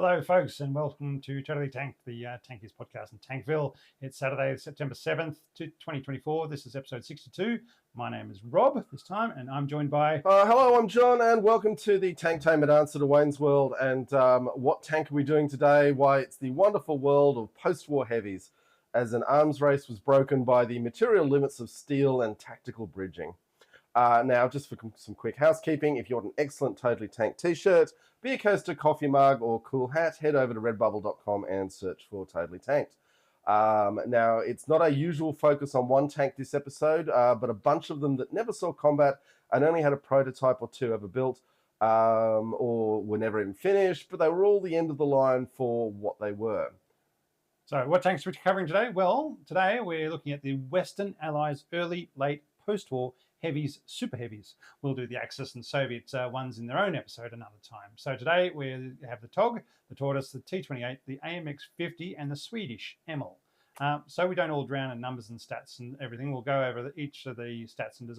Hello, folks, and welcome to Totally Tanked, the Tankies podcast in Tankville. It's Saturday, September 7th, 2024. This is episode 62. My name is Rob this time, and I'm joined by... Hello, I'm John, and welcome to the Tanktainment Answer to Wayne's World. And what tank are we doing today? Why, it's the wonderful world of post-war heavies, as an arms race was broken by the material limits of steel and tactical bridging. Now, just for some quick housekeeping, if you want an excellent Totally Tanked t-shirt, beer coaster, coffee mug, or cool hat, head over to redbubble.com and search for Totally Tanked. Now, it's not our usual focus on one tank this episode, but a bunch of them that never saw combat and only had a prototype or two ever built, or were never even finished, but they were all the end of the line for what they were. So, what tanks are we covering today? Well, today we're looking at the Western Allies' early, late, post-war Heavies, super Heavies. We'll do the Axis and Soviet ones in their own episode another time. So today we have the TOG, the Tortoise, the T-28, the AMX-50, and the Swedish Emil. So we don't all drown in numbers and stats and everything. We'll go over each of the stats and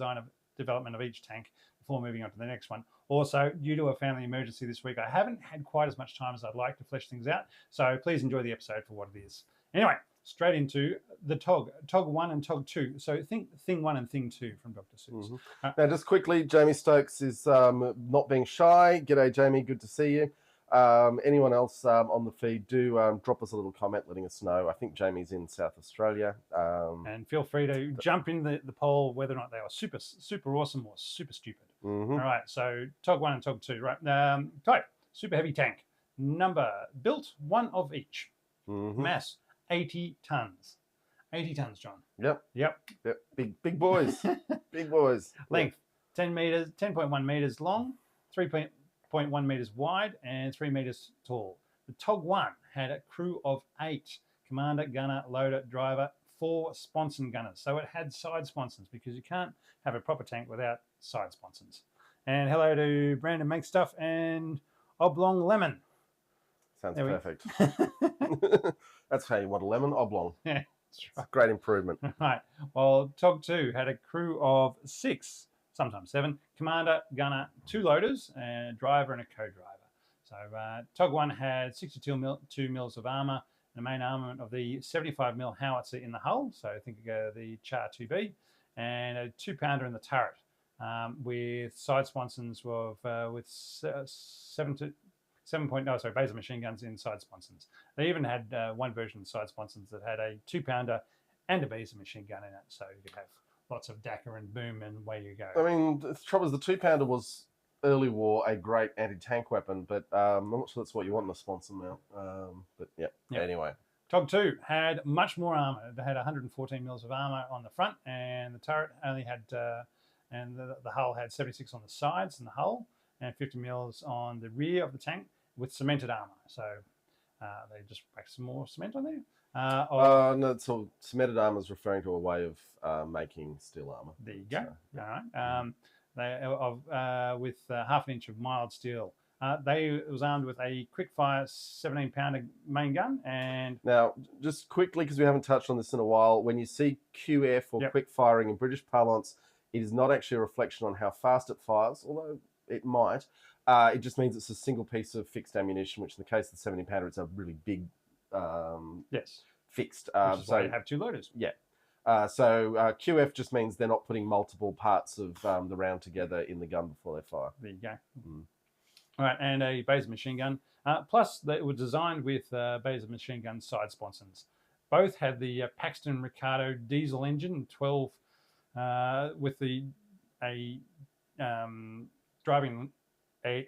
development of each tank before moving on to the next one. Also, due to a family emergency this week, I haven't had quite as much time as I'd like to flesh things out. So please enjoy the episode for what it is. Anyway, straight into the TOG 1 and TOG 2. So think Thing 1 and Thing 2 from Dr. Seuss. Mm-hmm. Now, just quickly, Jamie Stokes is not being shy. G'day, Jamie. Good to see you. Anyone else on the feed, do drop us a little comment letting us know. I think Jamie's in South Australia. And feel free to jump in the poll whether or not they are super awesome or super stupid. Mm-hmm. All right, so TOG 1 and TOG 2. Right. Type, super heavy tank. Number, built, one of each. Mm-hmm. Mass, 80 tons. 80 tons, John. Yep. Big boys. Big boys. Length, 10 meters, 10.1 meters long, 3.1 meters wide, and 3 meters tall. The TOG 1 had a crew of 8. Commander, gunner, loader, driver, 4 sponson gunners. So it had side sponsons because you can't have a proper tank without side sponsons. And hello to Brandon Make Stuff and Oblong Lemon. Sounds perfect. That's how you want a lemon, oblong. Yeah, that's right. Great improvement. Right. Well, TOG 2 had a crew of 6, sometimes 7. Commander, gunner, 2 loaders, and a driver and a co-driver. So TOG 1 had 62 mils of armour, and the main armament of the 75 mil howitzer in the hull. So think the Char 2B, and a 2-pounder in the turret, with side sponsons with 7 machine guns in side sponsons. They even had one version of side sponsons that had a 2-pounder and a Beezer machine gun in it, so you could have lots of Dakar and boom and away you go. I mean, the trouble is the 2-pounder was early war a great anti-tank weapon, but I'm not sure that's what you want in a sponsor mount. But yeah, anyway. TOG 2 had much more armour. It had 114 mils of armour on the front, and the turret only had, and the hull had 76 on the sides in the hull, and 50 mils on the rear of the tank with cemented armour. So they just packed some more cement on there. No, so cemented armour is referring to a way of making steel armour. There you go. All right. With half an inch of mild steel. It was armed with a quick-fire 17-pounder main gun. And now, just quickly, because we haven't touched on this in a while, when you see QF or quick firing in British parlance, it is not actually a reflection on how fast it fires, although it might. It just means it's a single piece of fixed ammunition, which in the case of the 70-pounder, it's a really big fixed. Which is why you have 2 loaders. Yeah. QF just means they're not putting multiple parts of the round together in the gun before they fire. There you go. Mm. All right, and a Beezer machine gun. Plus, they were designed with Beezer machine gun side sponsons. Both had the Paxton Ricardo diesel engine, 12, with driving an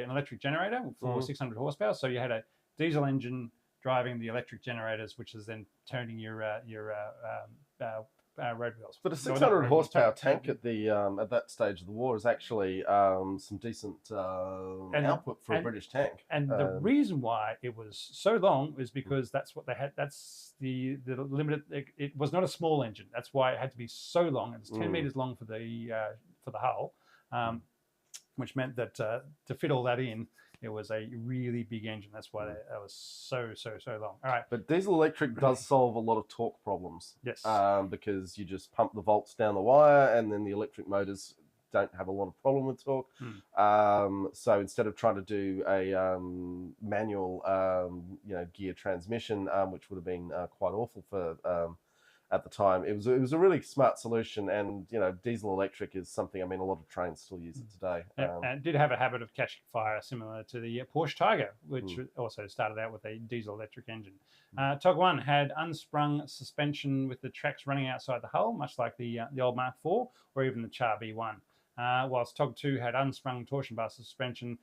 electric generator for 600 horsepower. So you had a diesel engine driving the electric generators, which is then turning your road wheels. But a 600 horsepower tank at that stage of the war is actually some decent output for a British tank. And the reason why it was so long is because that's what they had. That's the limited. It was not a small engine. That's why it had to be so long. It's 10 meters long for the hull, which meant that to fit all that in, it was a really big engine. That's why that was so long. All right. But diesel electric does solve a lot of torque problems. Yes. Because you just pump the volts down the wire, and then the electric motors don't have a lot of problem with torque. So instead of trying to do a manual, gear transmission, which would have been quite awful for at the time, it was a really smart solution. And diesel electric is something. I mean, a lot of trains still use it today. And it did have a habit of catching fire, similar to the Porsche Tiger, which also started out with a diesel electric engine. Tog 1 had unsprung suspension with the tracks running outside the hull, much like the old Mark IV or even the Char B1. Whilst Tog 2 had unsprung torsion bar suspension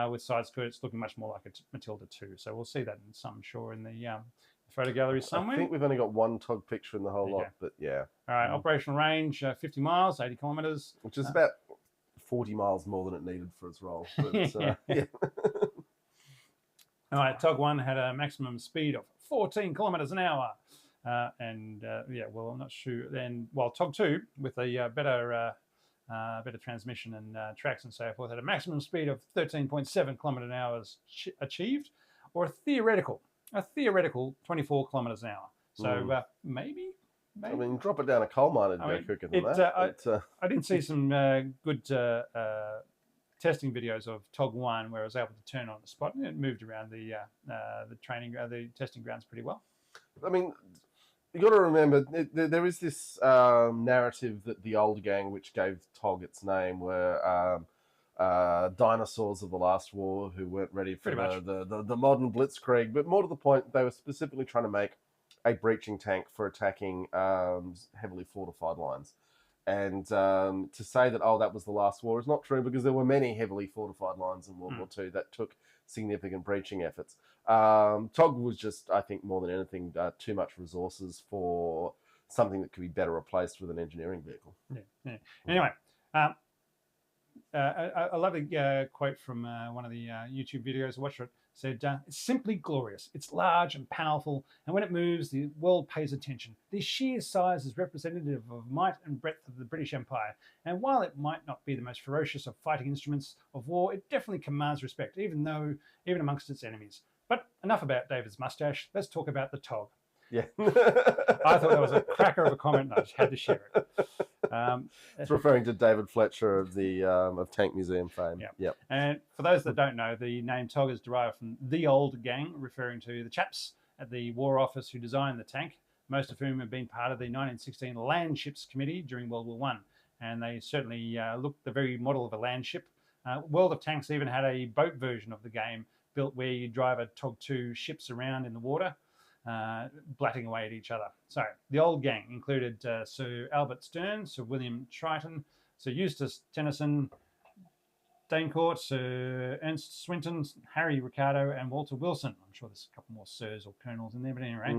with side skirts looking much more like a Matilda 2. So we'll see that in some, sure, in the photo gallery somewhere. I think we've only got one Tog picture in the whole lot, but yeah. All right, operational range, 50 miles, 80 kilometres. Which is about 40 miles more than it needed for its role. But, yeah. All right, Tog 1 had a maximum speed of 14 kilometres an hour. I'm not sure. Then, while Tog 2, with a better transmission and tracks and so forth, had a maximum speed of 13.7 kilometres an hour achieved, or a theoretical 24 kilometres an hour. So maybe. I mean, drop it down a coal mine and go quicker than that. I did see some good testing videos of Tog 1 where I was able to turn on the spot, and it moved around the testing grounds pretty well. I mean, you got to remember there is this narrative that the old gang, which gave Tog its name, were dinosaurs of the last war who weren't ready for the modern blitzkrieg. But more to the point, they were specifically trying to make a breaching tank for attacking heavily fortified lines. And to say that, that was the last war is not true, because there were many heavily fortified lines in World War II that took significant breaching efforts. Tog was just, I think, more than anything, too much resources for something that could be better replaced with an engineering vehicle. Yeah. Anyway, I love a quote from one of the YouTube videos I watched. It said, "It's simply glorious. It's large and powerful, and when it moves, the world pays attention. The sheer size is representative of might and breadth of the British Empire, and while it might not be the most ferocious of fighting instruments of war, it definitely commands respect, even amongst its enemies." But enough about David's mustache. Let's talk about the Tog. Yeah. I thought that was a cracker of a comment, and I just had to share it. It's referring to David Fletcher of the of Tank Museum fame. Yep. And for those that don't know, the name Tog is derived from the old gang, referring to the chaps at the War Office who designed the tank, most of whom have been part of the 1916 Land Ships Committee during World War I. And they certainly looked the very model of a land ship. World of Tanks even had a boat version of the game built where you drive a Tog 2 ships around in the water, blatting away at each other. So the old gang included Sir Albert Stern, Sir William Triton, Sir Eustace Tennyson, Danecourt, Sir Ernst Swinton, Harry Ricardo, and Walter Wilson. I'm sure there's a couple more sirs or colonels in there, but anyway.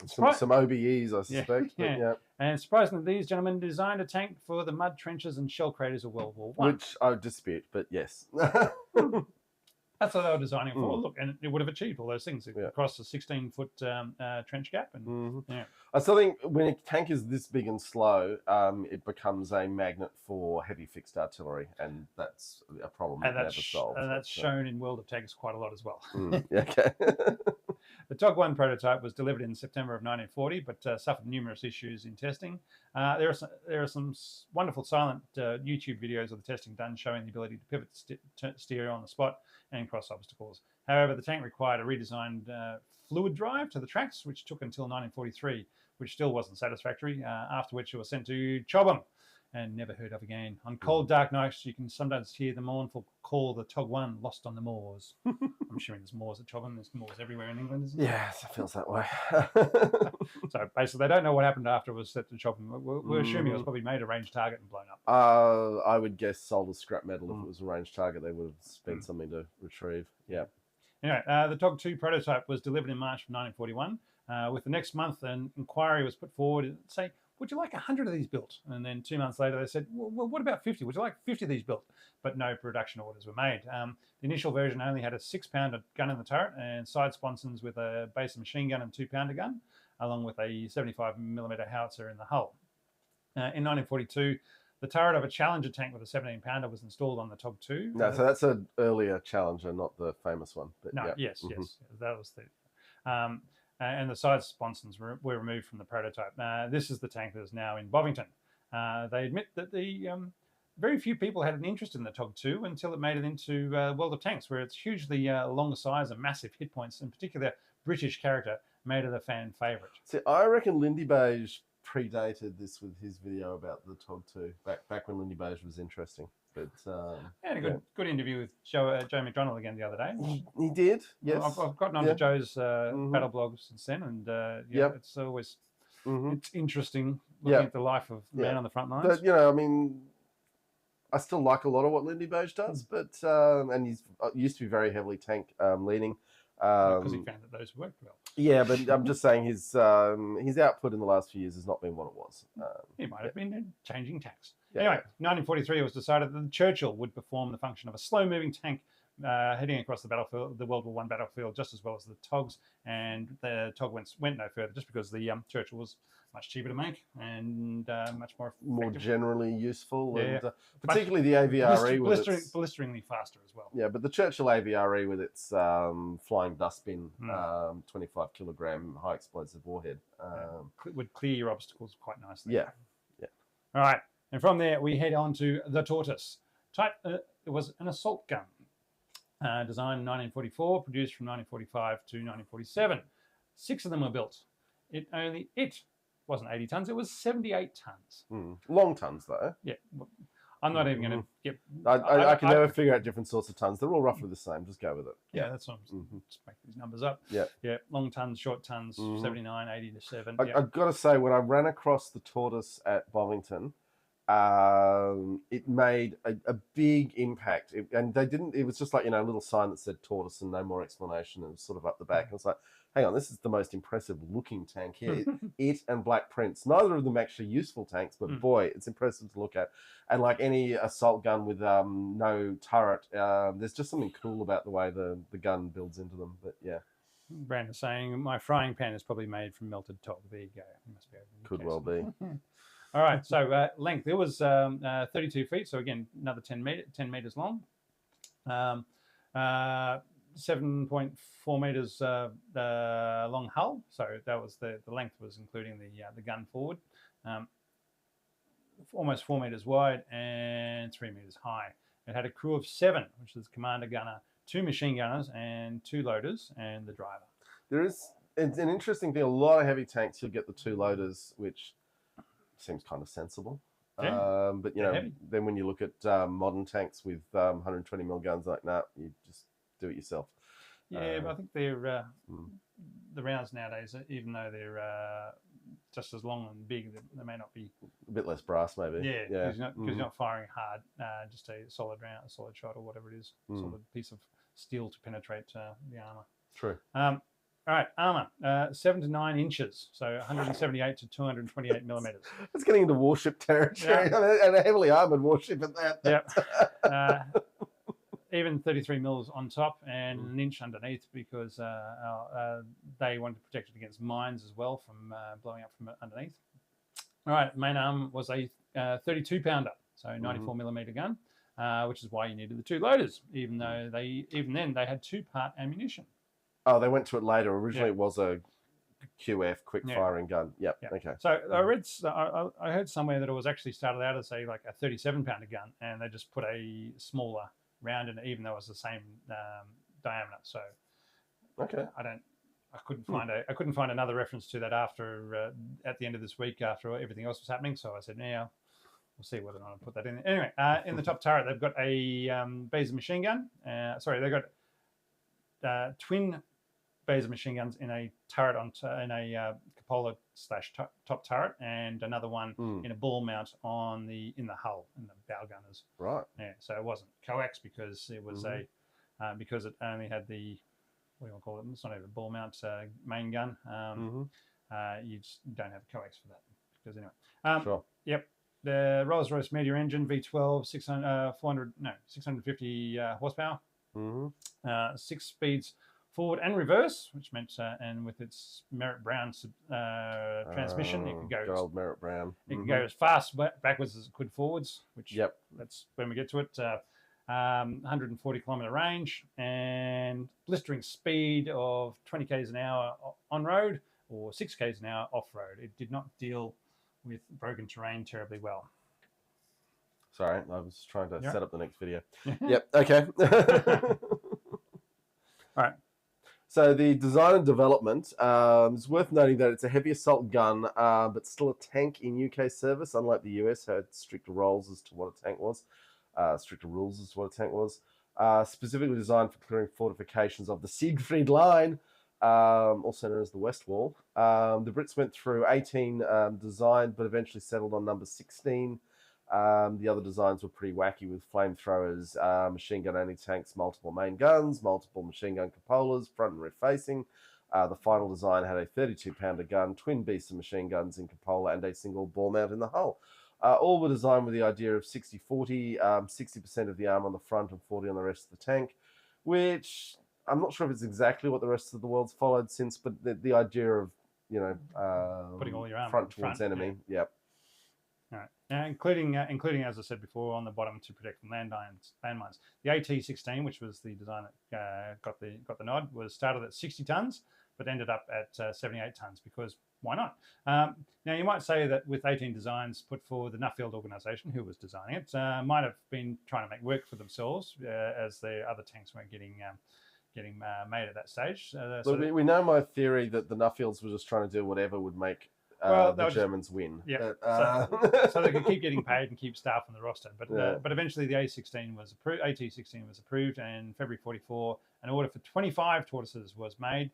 Some OBEs, I suspect. Yeah. And surprisingly, these gentlemen designed a tank for the mud trenches and shell craters of World War I. Which I dispute, but yes. That's what they were designing for. Look, and it would have achieved all those things across a 16-foot trench gap. And I still think when a tank is this big and slow, it becomes a magnet for heavy fixed artillery, and that's a problem that never solved. And that's shown in World of Tanks quite a lot as well. Okay. The Tog 1 prototype was delivered in September of 1940, but suffered numerous issues in testing. There are some wonderful silent YouTube videos of the testing done showing the ability to pivot steer on the spot and cross obstacles. However, the tank required a redesigned fluid drive to the tracks, which took until 1943, which still wasn't satisfactory, after which it was sent to Chobham and never heard of again. On cold, dark nights, you can sometimes hear the mournful call of the Tog 1 lost on the moors. I'm assuming there's moors at Chobham. There's moors everywhere in England, isn't there? Yes, it feels that way. So basically, they don't know what happened after it was set to Chobham. We're assuming it was probably made a range target and blown up. I would guess sold as scrap metal. If it was a range target, they would have spent something to retrieve. Yeah. Anyway, the Tog 2 prototype was delivered in March of 1941. With the next month, an inquiry was put forward to say, would you like 100 of these built? And then 2 months later, they said, well, what about 50? Would you like 50 of these built? But no production orders were made. The initial version only had a 6-pounder gun in the turret and side sponsons with a base machine gun and 2-pounder gun, along with a 75mm howitzer in the hull. In 1942, the turret of a Challenger tank with a 17-pounder was installed on the Tog 2. No, so that's an earlier Challenger, not the famous one. But no, yes, that was the... and the side sponsons were removed from the prototype. This is the tank that is now in Bovington. They admit that the very few people had an interest in the Tog 2 until it made it into World of Tanks, where it's hugely longer size and massive hit points. In particular, British character made it a fan favourite. See, I reckon Lindy Beige predated this with his video about the Tog 2, back when Lindy Beige was interesting. But I had a good interview with Joe McDonald again the other day. He did, yes. I've gotten onto Joe's battle blog since then, and it's always it's interesting looking at the life of man on the front lines. But, I mean, I still like a lot of what Lindy Beige does, but and he's used to be very heavily tank leaning. Because he found that those worked well. Yeah, but I'm just saying his output in the last few years has not been what it was. He might have been changing tanks. Anyway, 1943 it was decided that the Churchill would perform the function of a slow-moving tank heading across the battlefield, the World War I battlefield, just as well as the Togs. And the Tog went no further, just because the Churchill was much cheaper to make and much more generally useful, and particularly the AVRE blisteringly faster as well. Yeah, but the Churchill AVRE with its flying dustbin, 25 kilogram high explosive warhead, would clear your obstacles quite nicely. Yeah. All right, and from there we head on to the Tortoise. Type it was an assault gun. Designed in 1944, produced from 1945 to 1947. 6 of them were built. It wasn't 80 tons, it was 78 tons. Long tons, though. Yeah. I'm not even going to get... I can never figure out different sorts of tons. They're all roughly the same. Just go with it. Yeah, that's what I'm just make these numbers up. Yeah. Long tons, short tons, 79, 80 to 7. I've got to say, when I ran across the Tortoise at Bovington, it made a big impact, and they didn't. It was just like, a little sign that said Tortoise and no more explanation. It was sort of up the back. And it's like, hang on, this is the most impressive looking tank here. It and Black Prince, neither of them actually useful tanks, but boy, it's impressive to look at. And like any assault gun with no turret, there's just something cool about the way the gun builds into them. But yeah. Brandon's saying my frying pan is probably made from melted Tog. There you go. You must be able to Could well be. All right, so length, it was 32 feet, so again, another 10 meters long. 7.4 meters long hull, so that was the length was including the gun forward. Almost 4 meters wide and 3 meters high. It had a crew of 7, which is commander gunner, 2 machine gunners, and 2 loaders, and the driver. It's an interesting thing. A lot of heavy tanks, you'll get the 2 loaders, which seems kind of sensible. Yeah. But then when you look at modern tanks with 120 mil guns, like you just do it yourself. Yeah, but I think they're the rounds nowadays, even though they're just as long and big, they may not be a bit less brass, maybe. Yeah, because you're not firing hard, just a solid round, a solid shot, or whatever it is, solid piece of steel to penetrate the armor. True. All right, armor, 7 to 9 inches, so 178 to 228 millimeters. It's getting into warship territory, and a heavily armored warship at that. Yeah. Even 33 mils on top and an inch underneath, because they wanted to protect it against mines as well from blowing up from underneath. All right, main arm was a 32-pounder, so 94 millimeter gun, which is why you needed the 2 loaders, even though even then they had 2-part ammunition. Oh, they went to it later. Originally, it was a QF, quick firing gun. Yep. Okay. So I heard somewhere that it was actually started out as like a 37-pounder gun, and they just put a smaller round in it, even though it was the same diameter. So okay, I couldn't find another reference to that after at the end of this week, after everything else was happening. So I said, yeah, we'll see whether or not I put that in. Anyway, in the top turret, they've got a Baser machine gun. They've got twin Baser machine guns in a turret in a cupola / top turret, and another one in a ball mount in the hull, in the bow gunners. Right. Yeah. So it wasn't coax because it was because it only had the, what do you want to call it? It's not even a ball mount main gun. You just don't have coax for that. Because anyway. Sure. Yep. The Rolls-Royce Meteor engine, V12, 650 horsepower. 6 speeds forward and reverse, which meant, and with its Merritt Brown transmission, it could go old Merritt Brown. It could go as fast backwards as it could forwards, which that's when we get to it. 140 kilometer range and blistering speed of 20 k's an hour on road or 6 k's an hour off road. It did not deal with broken terrain terribly well. Sorry, I was trying to set up the next video. Yeah. Yep, okay. All right. So the design and development, it's worth noting that it's a heavy assault gun, but still a tank in UK service, unlike the US, who had stricter roles as to what a tank was, stricter rules as to what a tank was. Specifically designed for clearing fortifications of the Siegfried Line, also known as the West Wall. The Brits went through 18 designed, but eventually settled on number 16. The other designs were pretty wacky with flamethrowers, machine gun anti-tanks, multiple main guns, multiple machine gun cupolas, front and rear facing. The final design had a 32-pounder gun, twin beasts of machine guns in cupola, and a single ball mount in the hull. All were designed with the idea of 60-40, 60% of the arm on the front and 40 on the rest of the tank, which I'm not sure if it's exactly what the rest of the world's followed since, but the idea of, you know, putting all your arm front towards enemy, yeah. All right, including as I said before, on the bottom to protect from landmines. The AT-16, which was the design that got the nod, was started at 60 tons, but ended up at 78 tons because why not? Now you might say that with 18 designs put forward, the Nuffield organisation, who was designing it, might have been trying to make work for themselves as the other tanks weren't getting made at that stage. Look, we know my theory that the Nuffields were just trying to do whatever would make the Germans win. Yeah, so they could keep getting paid and keep staff on the roster. But eventually the AT-16 was approved, and in February 44, an order for 25 tortoises was made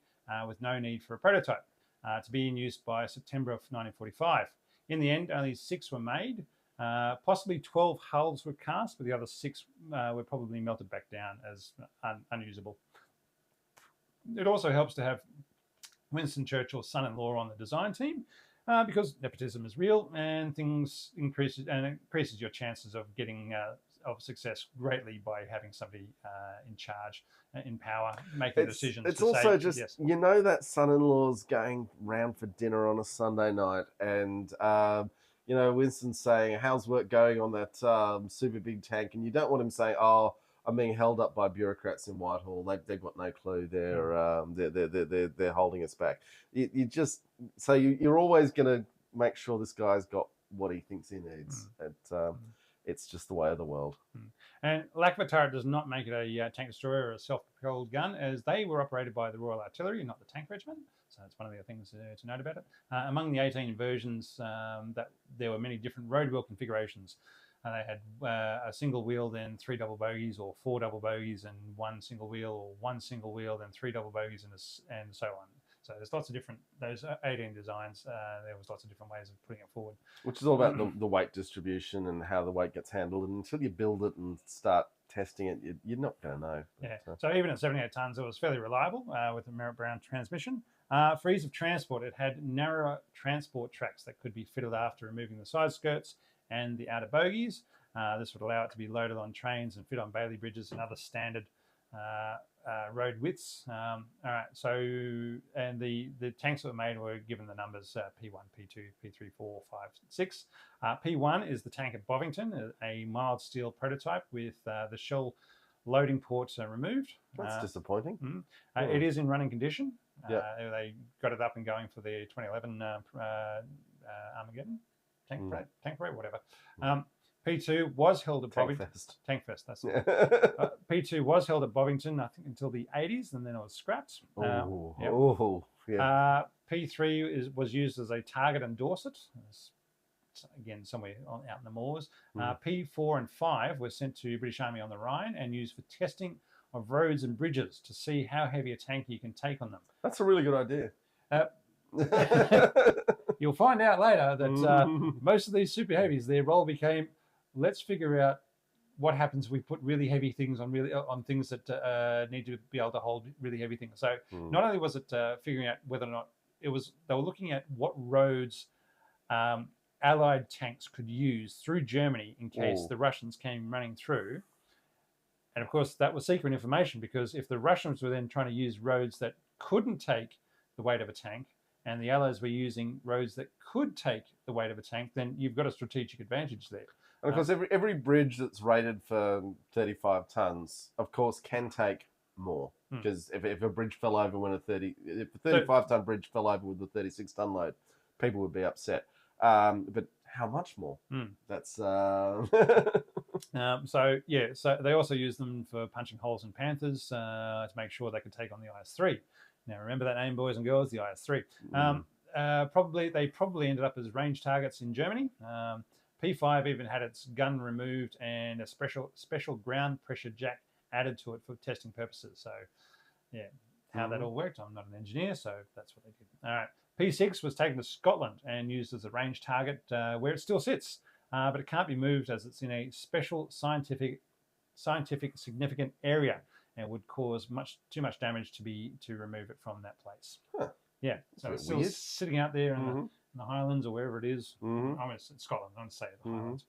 with no need for a prototype to be in use by September of 1945. In the end, only 6 were made. Possibly 12 hulls were cast, but the other 6 were probably melted back down as unusable. It also helps to have Winston Churchill's son-in-law on the design team because nepotism is real, and increases your chances of getting of success greatly by having somebody in charge, in power, making decisions. It's also just, yes. You know, that son-in-law's going round for dinner on a Sunday night, and you know, Winston's saying, "How's work going on that super big tank?" And you don't want him saying, "Oh, I'm being held up by bureaucrats in Whitehall. They've got no clue. They're holding us back." You're always going to make sure this guy's got what he thinks he needs. It's just the way of the world. And lack of a turret does not make it a tank destroyer or a self-propelled gun, as they were operated by the Royal Artillery, not the tank regiment. So that's one of the things to note about it. Among the 18 versions, that there were many different road wheel configurations. They had a single wheel, then 3 double bogies, or 4 double bogies and 1 single wheel, or 1 single wheel, then 3 double bogies, and so on. So there's lots of different, those 18 designs, there was lots of different ways of putting it forward. Which is all about the weight distribution and how the weight gets handled. And until you build it and start testing it, you're not going to know. Yeah. So even at 78 tons, it was fairly reliable with a Merritt Brown transmission. For ease of transport, it had narrower transport tracks that could be fitted after removing the side skirts and the outer bogies. This would allow it to be loaded on trains and fit on Bailey bridges and other standard road widths. All right, so, and the tanks that were made were given the numbers P1, P2, P3, 4, 5, 6. P1 is the tank at Bovington, a mild steel prototype with the shell loading ports removed. That's disappointing. It is in running condition. Yeah. They got it up and going for the 2011 Armageddon tank parade, whatever. P2 was held at Bovington. Tankfest, that's it. P2 was held at Bovington, I think, until the 80s, and then it was scrapped. P3 was used as a target in Dorset, again, somewhere out in the moors. P4 and 5 were sent to British Army on the Rhine and used for testing of roads and bridges to see how heavy a tank you can take on them. That's a really good idea. You'll find out later that most of these super heavies, their role became, let's figure out what happens if we put really heavy things on things that need to be able to hold really heavy things. So not only was it figuring out whether or not they were looking at what roads Allied tanks could use through Germany in case the Russians came running through. And of course, that was secret information, because if the Russians were then trying to use roads that couldn't take the weight of a tank, and the Allies were using roads that could take the weight of a tank, then you've got a strategic advantage there. And of course, every bridge that's rated for 35 tons, of course, can take more. Because if a bridge fell over if a 35-ton bridge fell over with a 36-ton load, people would be upset. But How much more? Mm. That's so they also used them for punching holes in Panthers to make sure they could take on the IS-3. Now remember that name, boys and girls, the IS-3. They probably ended up as range targets in Germany. P5 even had its gun removed and a special ground pressure jack added to it for testing purposes. So yeah, how that all worked, I'm not an engineer, so that's what they did. All right. P6 was taken to Scotland and used as a range target where it still sits, but it can't be moved as it's in a special scientific significant area and would cause too much damage to remove it from that place. Huh. Yeah, so it's still weird. sitting out there in the Highlands or wherever it is. I'm going to say Scotland. I'm going to say the Highlands.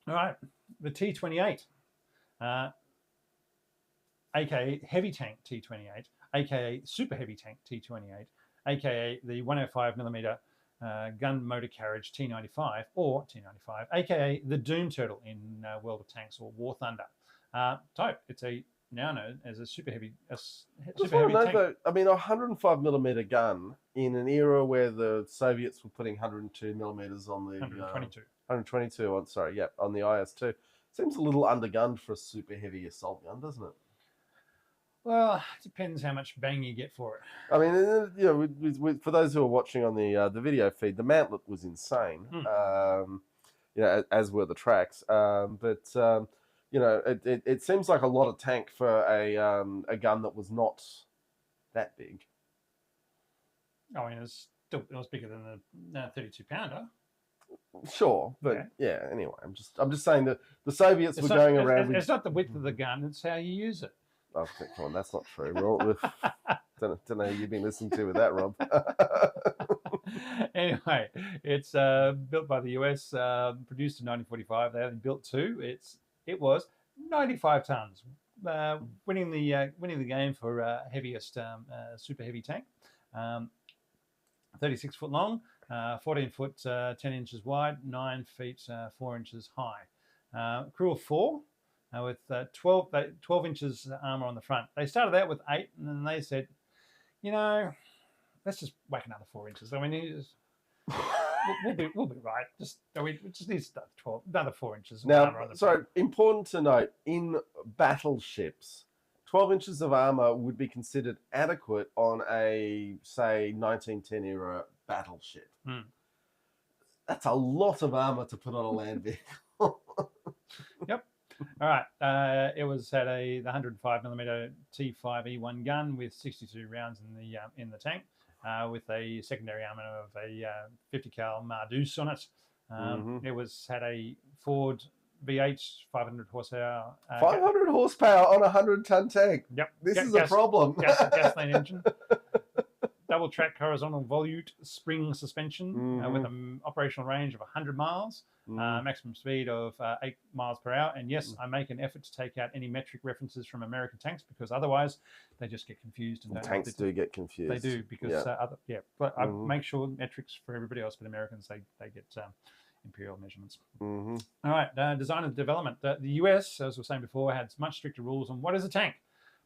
All right, the T-28, aka heavy tank T-28, aka super heavy tank T-28, aka the 105mm gun motor carriage T-95 or T-95, aka the Doom Turtle in World of Tanks or War Thunder. So it's now known as a super heavy tank. Though, I mean, a 105mm gun in an era where the Soviets were putting 102mm on the 122 on on the IS-2 seems a little undergunned for a super heavy assault gun, doesn't it? Well, it depends how much bang you get for it. I mean, for those who are watching on the video feed, the mantlet was insane. As were the tracks. It seems like a lot of tank for a gun that was not that big. I mean, it was bigger than the 32-pounder. Sure, but yeah. Anyway, I'm just saying that the Soviets were going around. It's not the width of the gun; it's how you use it. Oh, come on, that's not true. Don't know who you've been listening to with that, Rob. Anyway, it's built by the US, produced in 1945. They only built two. It was 95 tons, winning the game for heaviest super heavy tank. 36 foot long, 14 foot 10 inches wide, 9 feet 4 inches high. Crew of 4. With 12 inches armor on the front. They started out with 8, and then they said, let's just whack another 4 inches. I mean, we'll be right. We just need 12, another 4 inches. Now, sorry, important to note, in battleships, 12 inches of armor would be considered adequate on a, say, 1910 era battleship. That's a lot of armor to put on a land vehicle. Yep. All right. It had the 105mm T5E1 gun with 62 rounds in the tank, with a secondary armor of a 50 cal Mardeuse on it. It had a Ford V8, 500 horsepower. 500 horsepower on a 100-ton tank. Yep. This is a problem. Gasoline engine. Double track horizontal volute spring suspension with an operational range of 100 miles. Maximum speed of 8 miles per hour. And yes, I make an effort to take out any metric references from American tanks because otherwise they just get confused. And tanks do get confused. They do because but I make sure metrics for everybody else, but Americans, they get imperial measurements. All right, design and development. The US, as we were saying before, had much stricter rules on what is a tank.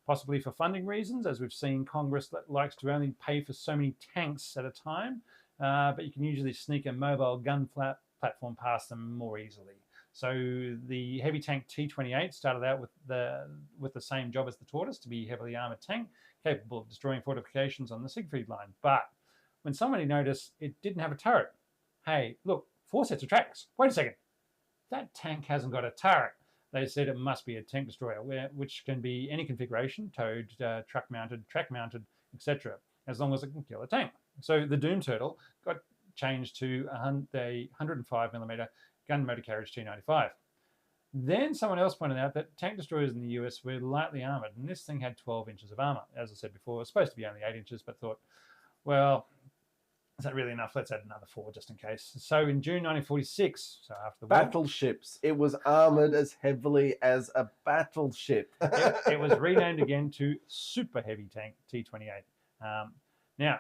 Possibly for funding reasons, as we've seen, Congress likes to only pay for so many tanks at a time, but you can usually sneak a mobile gun platform past them more easily. So the heavy tank T-28 started out with the same job as the Tortoise, to be a heavily armored tank, capable of destroying fortifications on the Siegfried Line. But when somebody noticed it didn't have a turret, hey, look, 4 sets of tracks. Wait a second, that tank hasn't got a turret. They said it must be a tank destroyer, which can be any configuration, towed, truck-mounted, track-mounted, etc., as long as it can kill a tank. So the Doom Turtle got changed to a 105mm gun motor carriage T-95. Then someone else pointed out that tank destroyers in the US were lightly armoured, and this thing had 12 inches of armour. As I said before, it was supposed to be only 8 inches, but thought, well, is that really enough? Let's add another 4 just in case. So in June 1946, so after the battleships, it was armoured as heavily as a battleship. it was renamed again to Super Heavy Tank T-28. Now,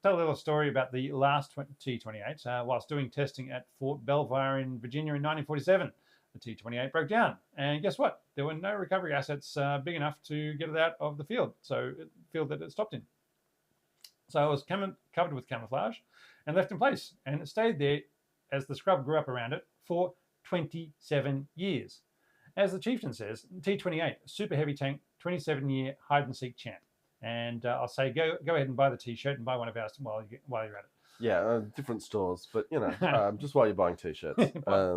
tell a little story about the last T-28. Whilst doing testing at Fort Belvoir in Virginia in 1947, the T-28 broke down. And guess what? There were no recovery assets big enough to get it out of the field that it stopped in. So it was covered with camouflage and left in place. And it stayed there as the scrub grew up around it for 27 years. As the chieftain says, T-28, super heavy tank, 27-year hide-and-seek champ. And I'll say go ahead and buy the T-shirt and buy one of ours while you're at it. Yeah, different stores, but just while you're buying T-shirts.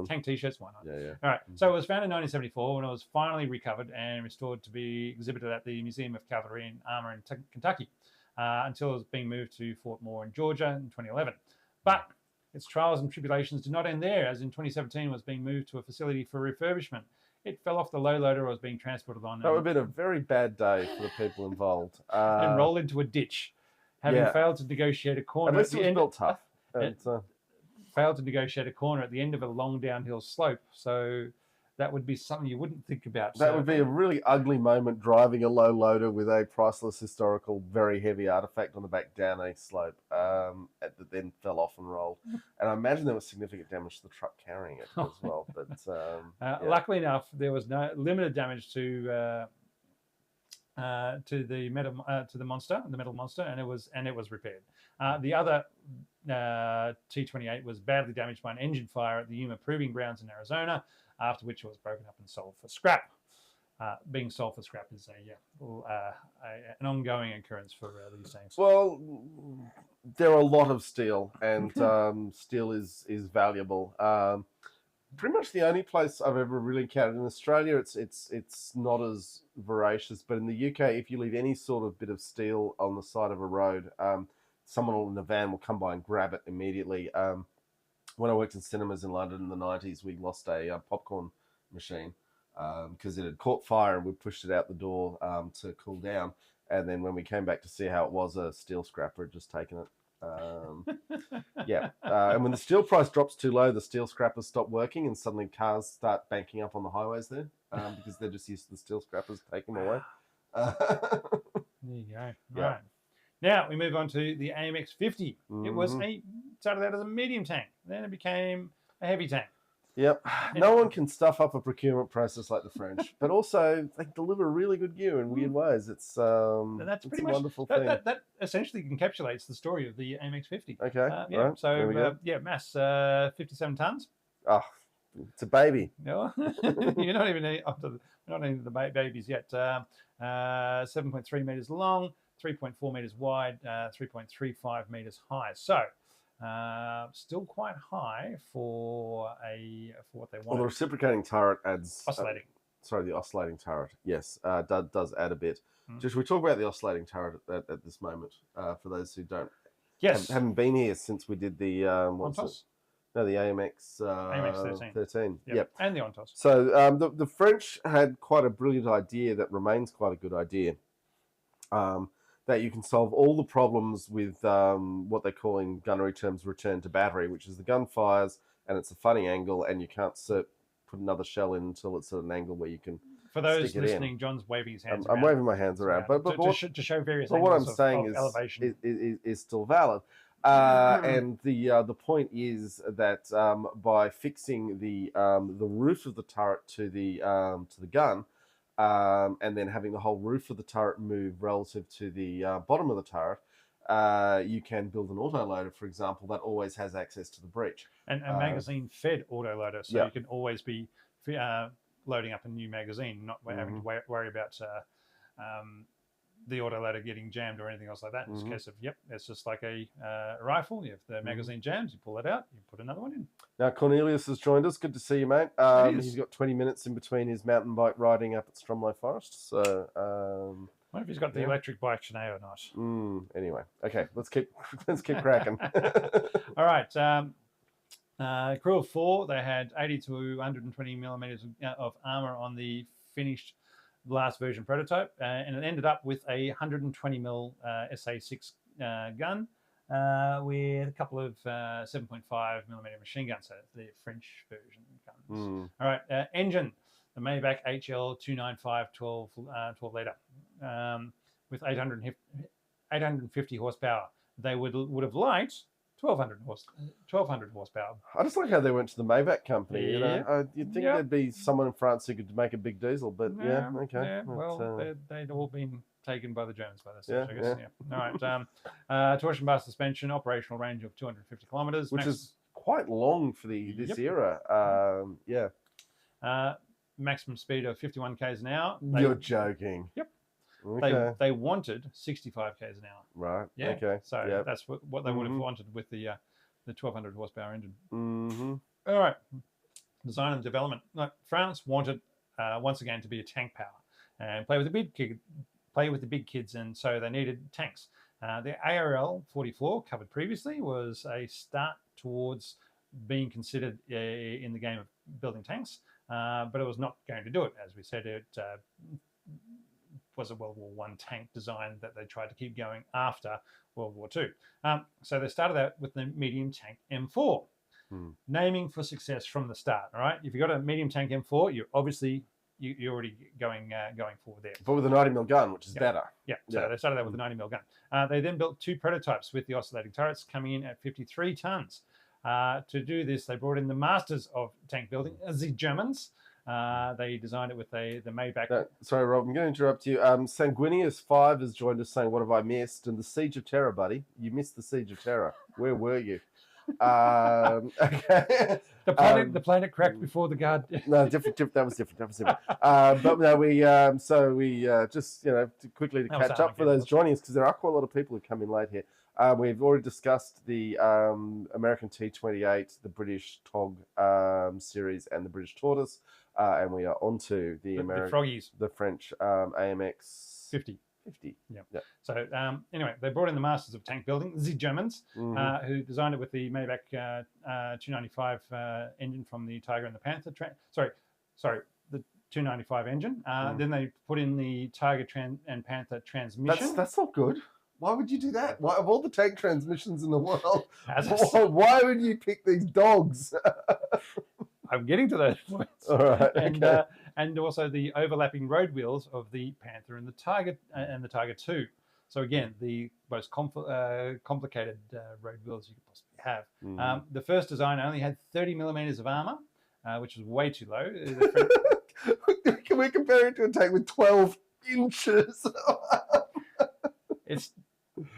Tank T-shirts, why not? Yeah. All right. So it was found in 1974 when it was finally recovered and restored to be exhibited at the Museum of Cavalry and Armor in Kentucky until it was being moved to Fort Moore in Georgia in 2011. But its trials and tribulations did not end there, as in 2017 it was being moved to a facility for refurbishment. It fell off the low loader it was being transported on. That would have been a very bad day for the people involved. And rolled into a ditch, having failed to negotiate a corner. At least it was built tough. Failed to negotiate a corner at the end of a long downhill slope. So that would be something you wouldn't think about. That would be a really ugly moment, driving a low loader with a priceless, historical, very heavy artifact on the back down a slope that then fell off and rolled. And I imagine there was significant damage to the truck carrying it as well. But luckily enough, there was no limited damage to the metal monster, and it was repaired. The other T-28 was badly damaged by an engine fire at the Yuma Proving Grounds in Arizona, after which it was broken up and sold for scrap. Being sold for scrap is an ongoing occurrence for these things. Well, there are a lot of steel, and steel is valuable. Pretty much the only place I've ever really encountered in Australia, it's not as voracious, but in the UK, if you leave any sort of bit of steel on the side of a road, someone in a van will come by and grab it immediately. When I worked in cinemas in London in the 90s, we lost a popcorn machine because it had caught fire, and we pushed it out the door to cool down. And then when we came back to see how it was, a steel scrapper had just taken it. And when the steel price drops too low, the steel scrappers stop working, and suddenly cars start banking up on the highways there because they're just used to the steel scrappers taking them away. There you go. Yeah. Right. Now we move on to the AMX 50. It started out as a medium tank, then it became a heavy tank. Yep. No one can stuff up a procurement process like the French, but also they deliver really good gear in weird ways. It's that's pretty a much wonderful thing. That essentially encapsulates the story of the AMX 50. Okay. Right. So mass 57 tons. Oh, it's a baby. No, you're not even the babies yet. 7.3 meters long, 3.4 meters wide, 3.35 meters high. So. Still quite high for what they want. Well, the reciprocating turret adds oscillating. The oscillating turret, yes, does add a bit. Just we talk about the oscillating turret at this moment for those who haven't been here since we did the Ontos? The AMX AMX 13. Yep. And the Ontos. So the French had quite a brilliant idea that remains quite a good idea. That you can solve all the problems with what they call in gunnery terms return to battery, which is the gun fires and it's a funny angle and you can't put another shell in until it's at an angle where you can. For those listening, John's waving his hands around. I'm waving my hands around. But to show various angles what I'm saying of elevation. is still valid. And the point is that by fixing the roof of the turret to the gun, and then having the whole roof of the turret move relative to the bottom of the turret, you can build an autoloader, for example, that always has access to the breech. And a magazine-fed autoloader, so you can always be loading up a new magazine, not having to worry about the autoloader getting jammed or anything else like that. In this case of, it's just like a rifle. If the magazine jams, you pull it out, you put another one in. Now, Cornelius has joined us. Good to see you, mate. He's got 20 minutes in between his mountain bike riding up at Stromlo Forest. So, I wonder if he's got the electric bike today or not. Anyway, okay, let's keep cracking. All right. Crew of 4, they had 80 to 120 millimeters of armor on the finished last version prototype, and it ended up with a 120 mil SA6 gun with a couple of 7.5 millimeter machine guns, so the French version guns. All right, engine, the Maybach HL 295 12 liter with 850 horsepower. They would have liked 1200 horsepower. I just like how they went to the Maybach company. You Yeah. know, you'd think there'd be someone in France who could make a big diesel, but yeah, okay. Yeah, But, well, they'd all been taken by the Germans by this Yeah, stage, I guess. Yeah. All right. Torsion bar suspension, operational range of 250 kilometers, which is quite long for this era. Yeah. Maximum speed of 51 k's an hour. You're joking. Yep. Okay. They wanted 65 k's an hour. Right. Yeah. Okay. So that's what they would have wanted with the 1200 horsepower engine. All right. Design and development. No, France wanted once again to be a tank power and play with the big kids, and so they needed tanks. The ARL 44 covered previously was a start towards being considered in the game of building tanks, but it was not going to do it. As we said, it was a World War I tank design that they tried to keep going after World War II. So they started out with the medium tank M4, naming for success from the start. All right, if you've got a medium tank M4, you're obviously you're already going forward there. But with a 90mm gun, which is better. Yeah, so they started out with a 90mm gun. They then built 2 prototypes with the oscillating turrets coming in at 53 tons. To do this, they brought in the masters of tank building, the Germans. They designed it with the Maybach. Sorry, Rob, I'm going to interrupt you. Sanguinius 5 has joined us saying, "What have I missed?" And the Siege of Terror, buddy. You missed the Siege of Terror. Where were you? Okay. The planet cracked before the guard. No, different. That was different. But no, we just to quickly catch up for those joining us, because there are quite a lot of people who come in late here. We've already discussed the American T-28, the British TOG series, and the British Tortoise, and we are onto the American, the Froggies, the French AMX 50. Yeah. So anyway, they brought in the masters of tank building, the Germans, who designed it with the Maybach 295 engine from the Tiger and the Panther. The 295 engine. Then they put in the Tiger and Panther transmission. That's not good. Why would you do that? Why, of all the tank transmissions in the world, why would you pick these dogs? I'm getting to those points. All right. And also the overlapping road wheels of the Panther and the Tiger 2. So again, the most complicated road wheels you could possibly have. The first design only had 30 millimeters of armor, which was way too low. Can we compare it to a tank with 12 inches?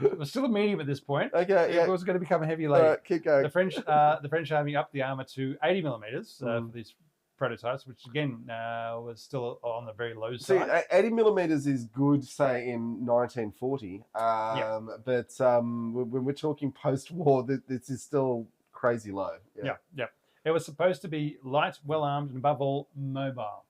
It was still a medium at this point. Okay, it was going to become a heavy later. Right, keep going. The French Army upped the armor to 80 millimeters for these prototypes, which again was still on the very low side. 80 millimeters is good, say in 1940. But when we're talking post-war, this is still crazy low. Yeah. It was supposed to be light, well-armed, and above all, mobile.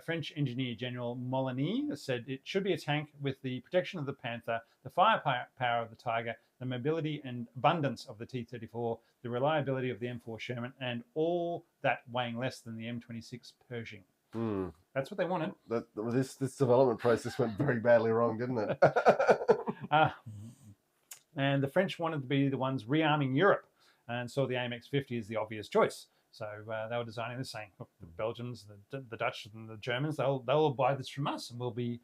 French engineer General Molyneux said it should be a tank with the protection of the Panther, the firepower of the Tiger, the mobility and abundance of the T-34, the reliability of the M4 Sherman, and all that weighing less than the M26 Pershing. That's what they wanted. This development process went very badly wrong, didn't it? And the French wanted to be the ones rearming Europe, and saw the AMX 50 as the obvious choice. So they were designing this, saying, look, the Belgians, the Dutch, and the Germans, they'll buy this from us, and we'll be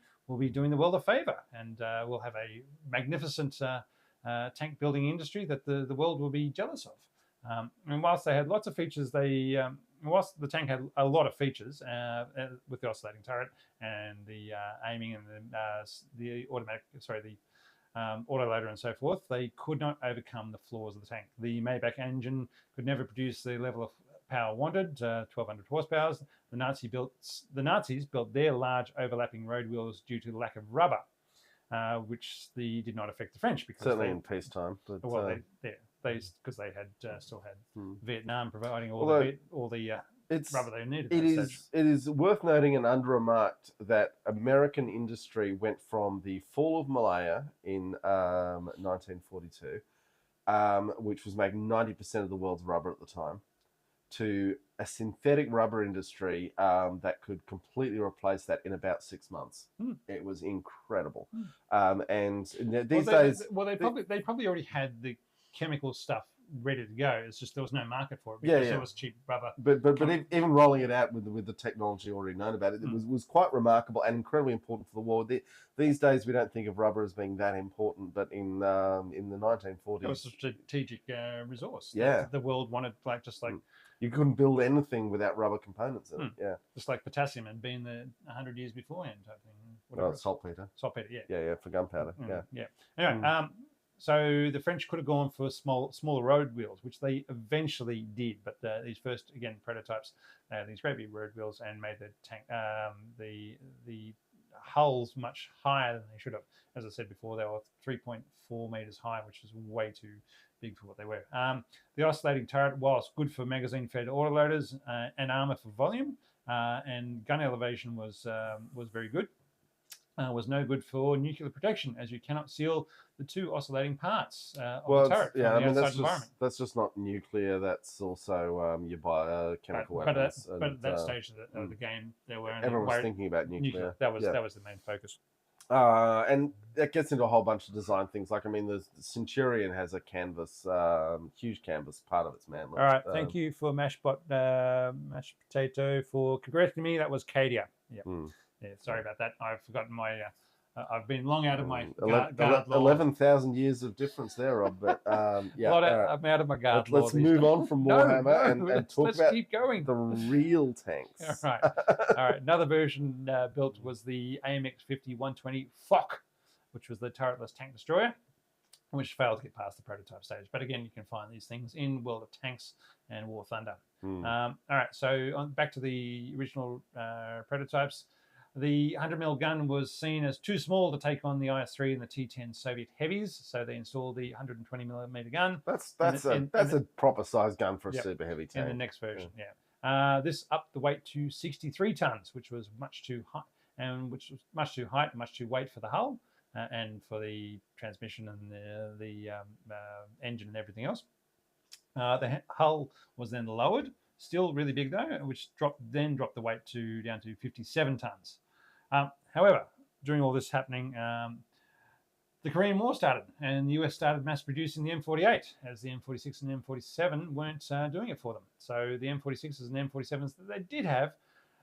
doing the world a favour, and we'll have a magnificent tank building industry that the world will be jealous of. And whilst they had lots of features, whilst the tank had a lot of features with the oscillating turret and the aiming and the autoloader and so forth, they could not overcome the flaws of the tank. The Maybach engine could never produce the level of power wanted, 1200 horsepower. The Nazis built their large overlapping road wheels due to the lack of rubber, which did not affect the French, because certainly in peacetime. But because they had still had Vietnam providing all the rubber they needed. It is worth noting and under-remarked that American industry went from the fall of Malaya in 1942, which was making 90% of the world's rubber at the time, to a synthetic rubber industry that could completely replace that in about 6 months. It was incredible. And these days, they probably already had the chemical stuff ready to go. It's just there was no market for it Yeah, because yeah. it was cheap rubber. But even rolling it out with the technology already known about it, it was quite remarkable and incredibly important for the war. These days we don't think of rubber as being that important, but in the 1940s, It was a strategic resource. Yeah. The world wanted just like you couldn't build anything without rubber components in it. Yeah, just like potassium had been there 100 years beforehand type thing. Well, saltpeter. Saltpeter, yeah. Yeah, for gunpowder. Yeah. Anyway, so the French could have gone for smaller road wheels, which they eventually did. But these first, again, prototypes, these great big road wheels, and made the tank, the hulls much higher than they should have. As I said before, they were 3.4 meters high, which is way too big for what they were. The oscillating turret was good for magazine-fed autoloaders and armor for volume, and gun elevation was very good. Was no good for nuclear protection, as you cannot seal the two oscillating parts of the turret from the outside environment. That's just not nuclear. That's also your biochemical weapons. But at that stage of the game, there were everyone was thinking about nuclear. That was the main focus. And that gets into a whole bunch of design things. Like, I mean, the Centurion has a canvas, huge canvas part of its mantle. All right, thank you for mashed potato for correcting me. That was Cadia. Yeah. Yeah, sorry about that. I've forgotten my. I've been long out of my guard law. 11,000 years of difference there, Rob. But yeah, I'm out of my guard law. Let's move on from Warhammer and talk about keep going. The real tanks. All right, all right. Another version built was the AMX-50-120 FOC, which was the turretless tank destroyer, which failed to get past the prototype stage. But again, you can find these things in World of Tanks and War Thunder. All right, so back to the original prototypes. The 100mm gun was seen as too small to take on the IS-3 and the T-10 Soviet Heavies, so they installed the 120mm gun. That's a proper size gun for a super heavy tank. In the next version, this upped the weight to 63 tons, which was much too high, and much too weight for the hull and for the transmission and the engine and everything else. The hull was then lowered. Still really big though, which dropped the weight down to 57 tons. However, during all this happening, the Korean War started, and the US started mass producing the M48, as the M46 and M47 weren't doing it for them. So the M46s and M47s that they did have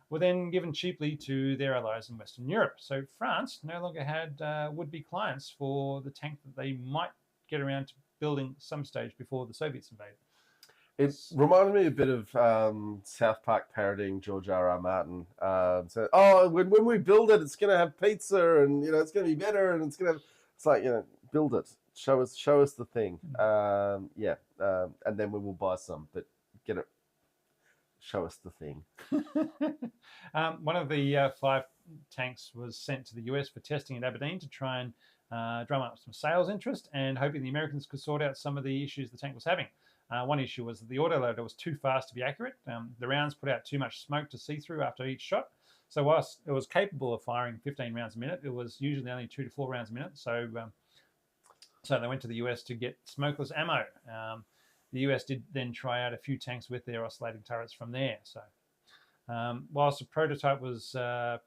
were then given cheaply to their allies in Western Europe. So France no longer had would-be clients for the tank that they might get around to building some stage before the Soviets invaded. It reminded me a bit of South Park parodying George R.R. Martin. So, when we build it, it's going to have pizza, and it's going to be better, and it's going to. It's like build it, show us the thing, and then we will buy some. But get it, show us the thing. One of the 5 tanks was sent to the US for testing at Aberdeen to try and drum up some sales interest, and hoping the Americans could sort out some of the issues the tank was having. One issue was that the autoloader was too fast to be accurate. The rounds put out too much smoke to see through after each shot. So whilst it was capable of firing 15 rounds a minute, it was usually only 2 to 4 rounds a minute. So they went to the US to get smokeless ammo. The US did then try out a few tanks with their oscillating turrets from there. So whilst the prototype was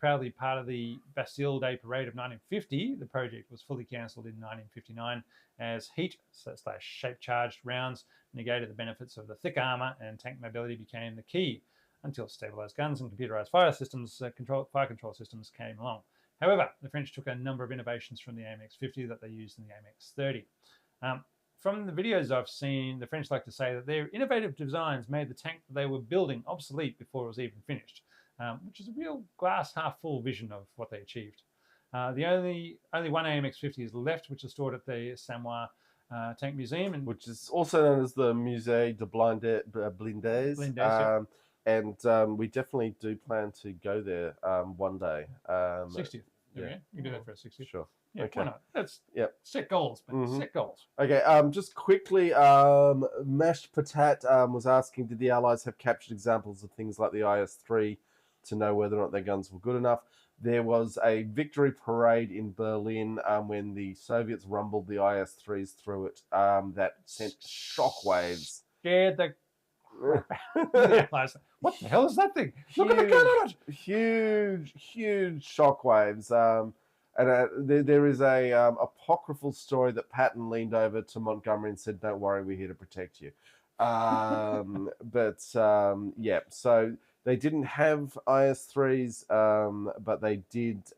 proudly part of the Bastille Day Parade of 1950, the project was fully cancelled in 1959 as heat/shape-charged rounds negated the benefits of the thick armour, and tank mobility became the key until stabilised guns and computerised fire control systems came along. However, the French took a number of innovations from the AMX-50 that they used in the AMX-30. From the videos I've seen, the French like to say that their innovative designs made the tank that they were building obsolete before it was even finished, which is a real glass half full vision of what they achieved. The only one AMX-50 is left, which is stored at the Samoa Tank Museum, which is also known as the Musée de Blindés. Yeah. And we definitely do plan to go there one day. 60th. Yeah, you can do that for a 60th. Sure. Yeah, okay. Why not? Let's set goals, man. Set goals. Okay, just quickly, Mashed Patat was asking, did the Allies have captured examples of things like the IS-3 to know whether or not their guns were good enough? There was a victory parade in Berlin when the Soviets rumbled the IS-3s through it that sent shockwaves. Scared the what the hell is that thing? Look at the gun on it! Huge shockwaves. And there is a apocryphal story that Patton leaned over to Montgomery and said, "Don't worry, we're here to protect you." Yeah, so they didn't have IS-3s, but they did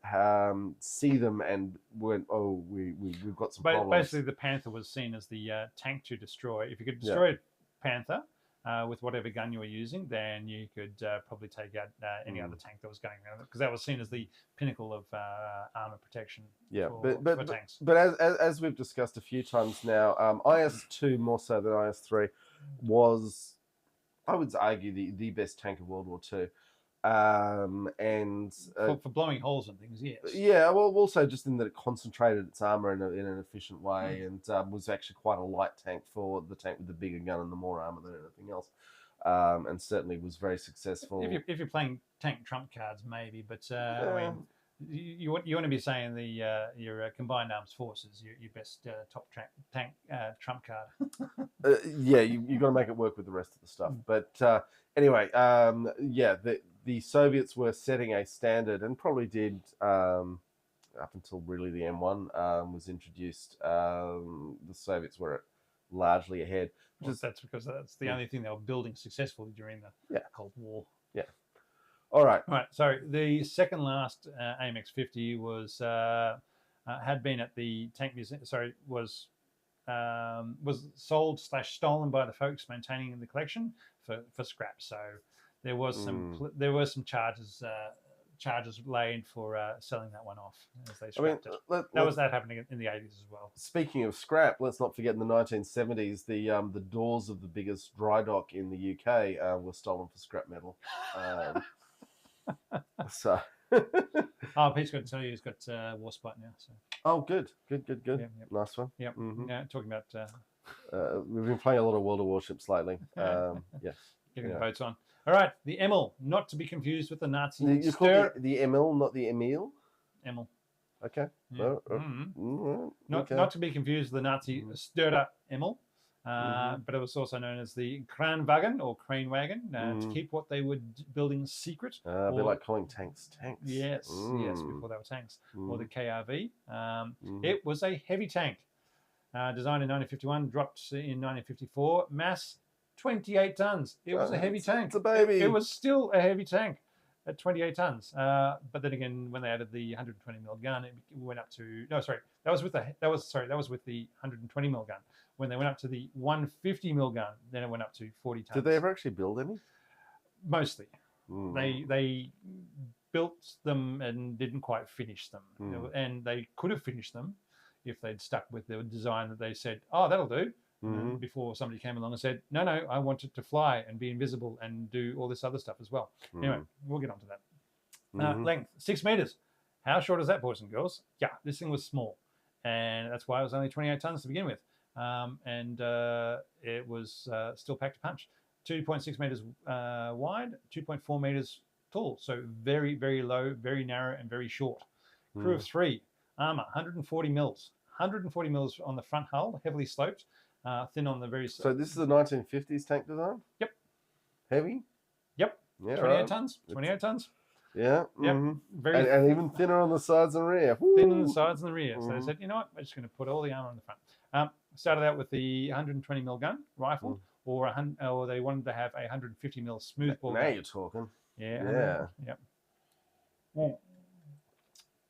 see them and went, "Oh, we've got some problems." Basically, the Panther was seen as the tank to destroy. If you could destroy a Panther with whatever gun you were using, then you could probably take out any other tank that was going around, because that was seen as the pinnacle of armor protection for tanks. But as we've discussed a few times now, IS-2 more so than IS-3 was, I would argue, the best tank of World War II. And for blowing holes and things, yes. Yeah, well, also just in that it concentrated its armor in an efficient way, and was actually quite a light tank for the tank with the bigger gun and the more armor than anything else, and certainly was very successful. If you're playing tank trump cards, maybe, but I mean, you want to be saying your combined arms forces your best top tank trump card. Yeah, you got to make it work with the rest of the stuff. But anyway, yeah, the Soviets were setting a standard, and probably did up until really the M1 was introduced. The Soviets were largely ahead. That's because that's the only thing they were building successfully during the Cold War. Yeah. All right. So the second last AMX-50 was had been at the Tank Museum. Sorry, was sold / stolen by the folks maintaining the collection for scrap. So there was some charges laid for selling that one off as they scrapped it. That was happening in the 80s as well. Speaking of scrap, let's not forget in the 1970s the doors of the biggest dry dock in the UK were stolen for scrap metal. So Pete's got to tell you he's got Warspite now. So. Oh, good. Nice one. Yep. Yeah, talking about. We've been playing a lot of World of Warships lately. Getting the boats on. All right, the Emil, not to be confused with the Nazi. You call it the Emil, not the Emil? Emil. Okay. Yeah. Not to be confused with the Nazi Sturder Emil, but it was also known as the Kranwagen or crane wagon to keep what they were building secret. A bit like calling tanks tanks. Yes, before they were tanks. Or the KRV. It was a heavy tank. Designed in 1951, dropped in 1954. Mass 28 tons. It was a heavy tank. It's a baby. It was still a heavy tank at 28 tons. But then again, when they added the 120 mil gun, it went up to that was with the 120 mil gun. When they went up to the 150 mil gun, then it went up to 40 tons. Did they ever actually build any? Mostly. They built them and didn't quite finish them, and they could have finished them if they'd stuck with the design that they said, "Oh, that'll do." Before somebody came along and said, no, I want it to fly and be invisible and do all this other stuff as well. Anyway, we'll get on to that. Length, 6 meters. How short is that, boys and girls? Yeah, this thing was small. And that's why it was only 28 tons to begin with. It was still packed a punch. 2.6 meters wide, 2.4 meters tall. So very, very low, very narrow, and very short. Crew of 3, armor, 140 mils. 140 mils on the front hull, heavily sloped. Thin on the very side. So this is a 1950s tank design? Yep. Heavy? Yep. Yeah, 28 tons. 28 tons. Yeah. Yep. Very and even thinner on the sides and rear. Thin on the sides and the rear. So they said, you know what, we're just going to put all the armor on the front. Started out with the 120 mil gun rifle, or they wanted to have a 150 mil smoothbore gun. Now you're talking. Yeah. Yep.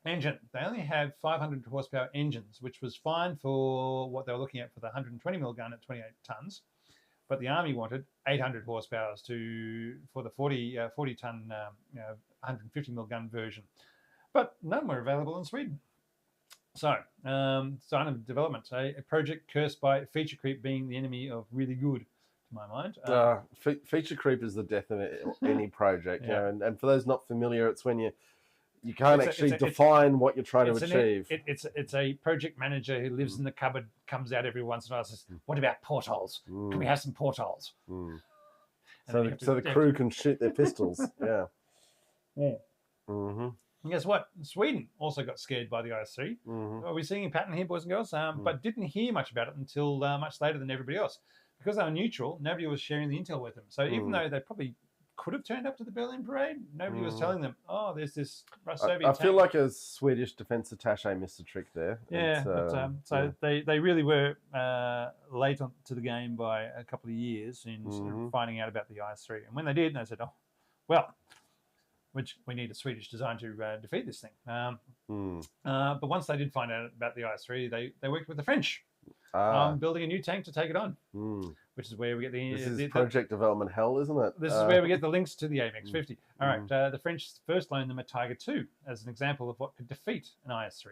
Engine. They only had 500 horsepower engines, which was fine for what they were looking at for the 120 mil gun at 28 tons. But the Army wanted 800 horsepower for the 40 ton 150 mil gun version. But none were available in Sweden. So, sign of development. A project cursed by feature creep being the enemy of really good, to my mind. Feature creep is the death of any project. And for those not familiar, it's when you can't actually define what you're trying to achieve. It's a project manager who lives in the cupboard, comes out every once in a while and says, what about portholes? Can we have some portholes? So the crew can shoot their pistols. And guess what? Sweden also got scared by the IS-3. Are we seeing a pattern here, boys and girls? But didn't hear much about it until much later than everybody else. Because they were neutral, nobody was sharing the intel with them. So even though they probably could have turned up to the Berlin Parade. Nobody was telling them, oh, there's this Soviet I tank. feel like a Swedish defense attaché missed a trick there. Yeah, so they really were late to the game by a couple of years in sort of finding out about the IS-3. And when they did, they said, oh, well, we need a Swedish design to defeat this thing. But once they did find out about the IS-3, they worked with the French building a new tank to take it on, which is where we get this is project development hell, isn't it? This is where we get the links to the AMX-50. All right, the French first loaned them a Tiger II as an example of what could defeat an IS-3,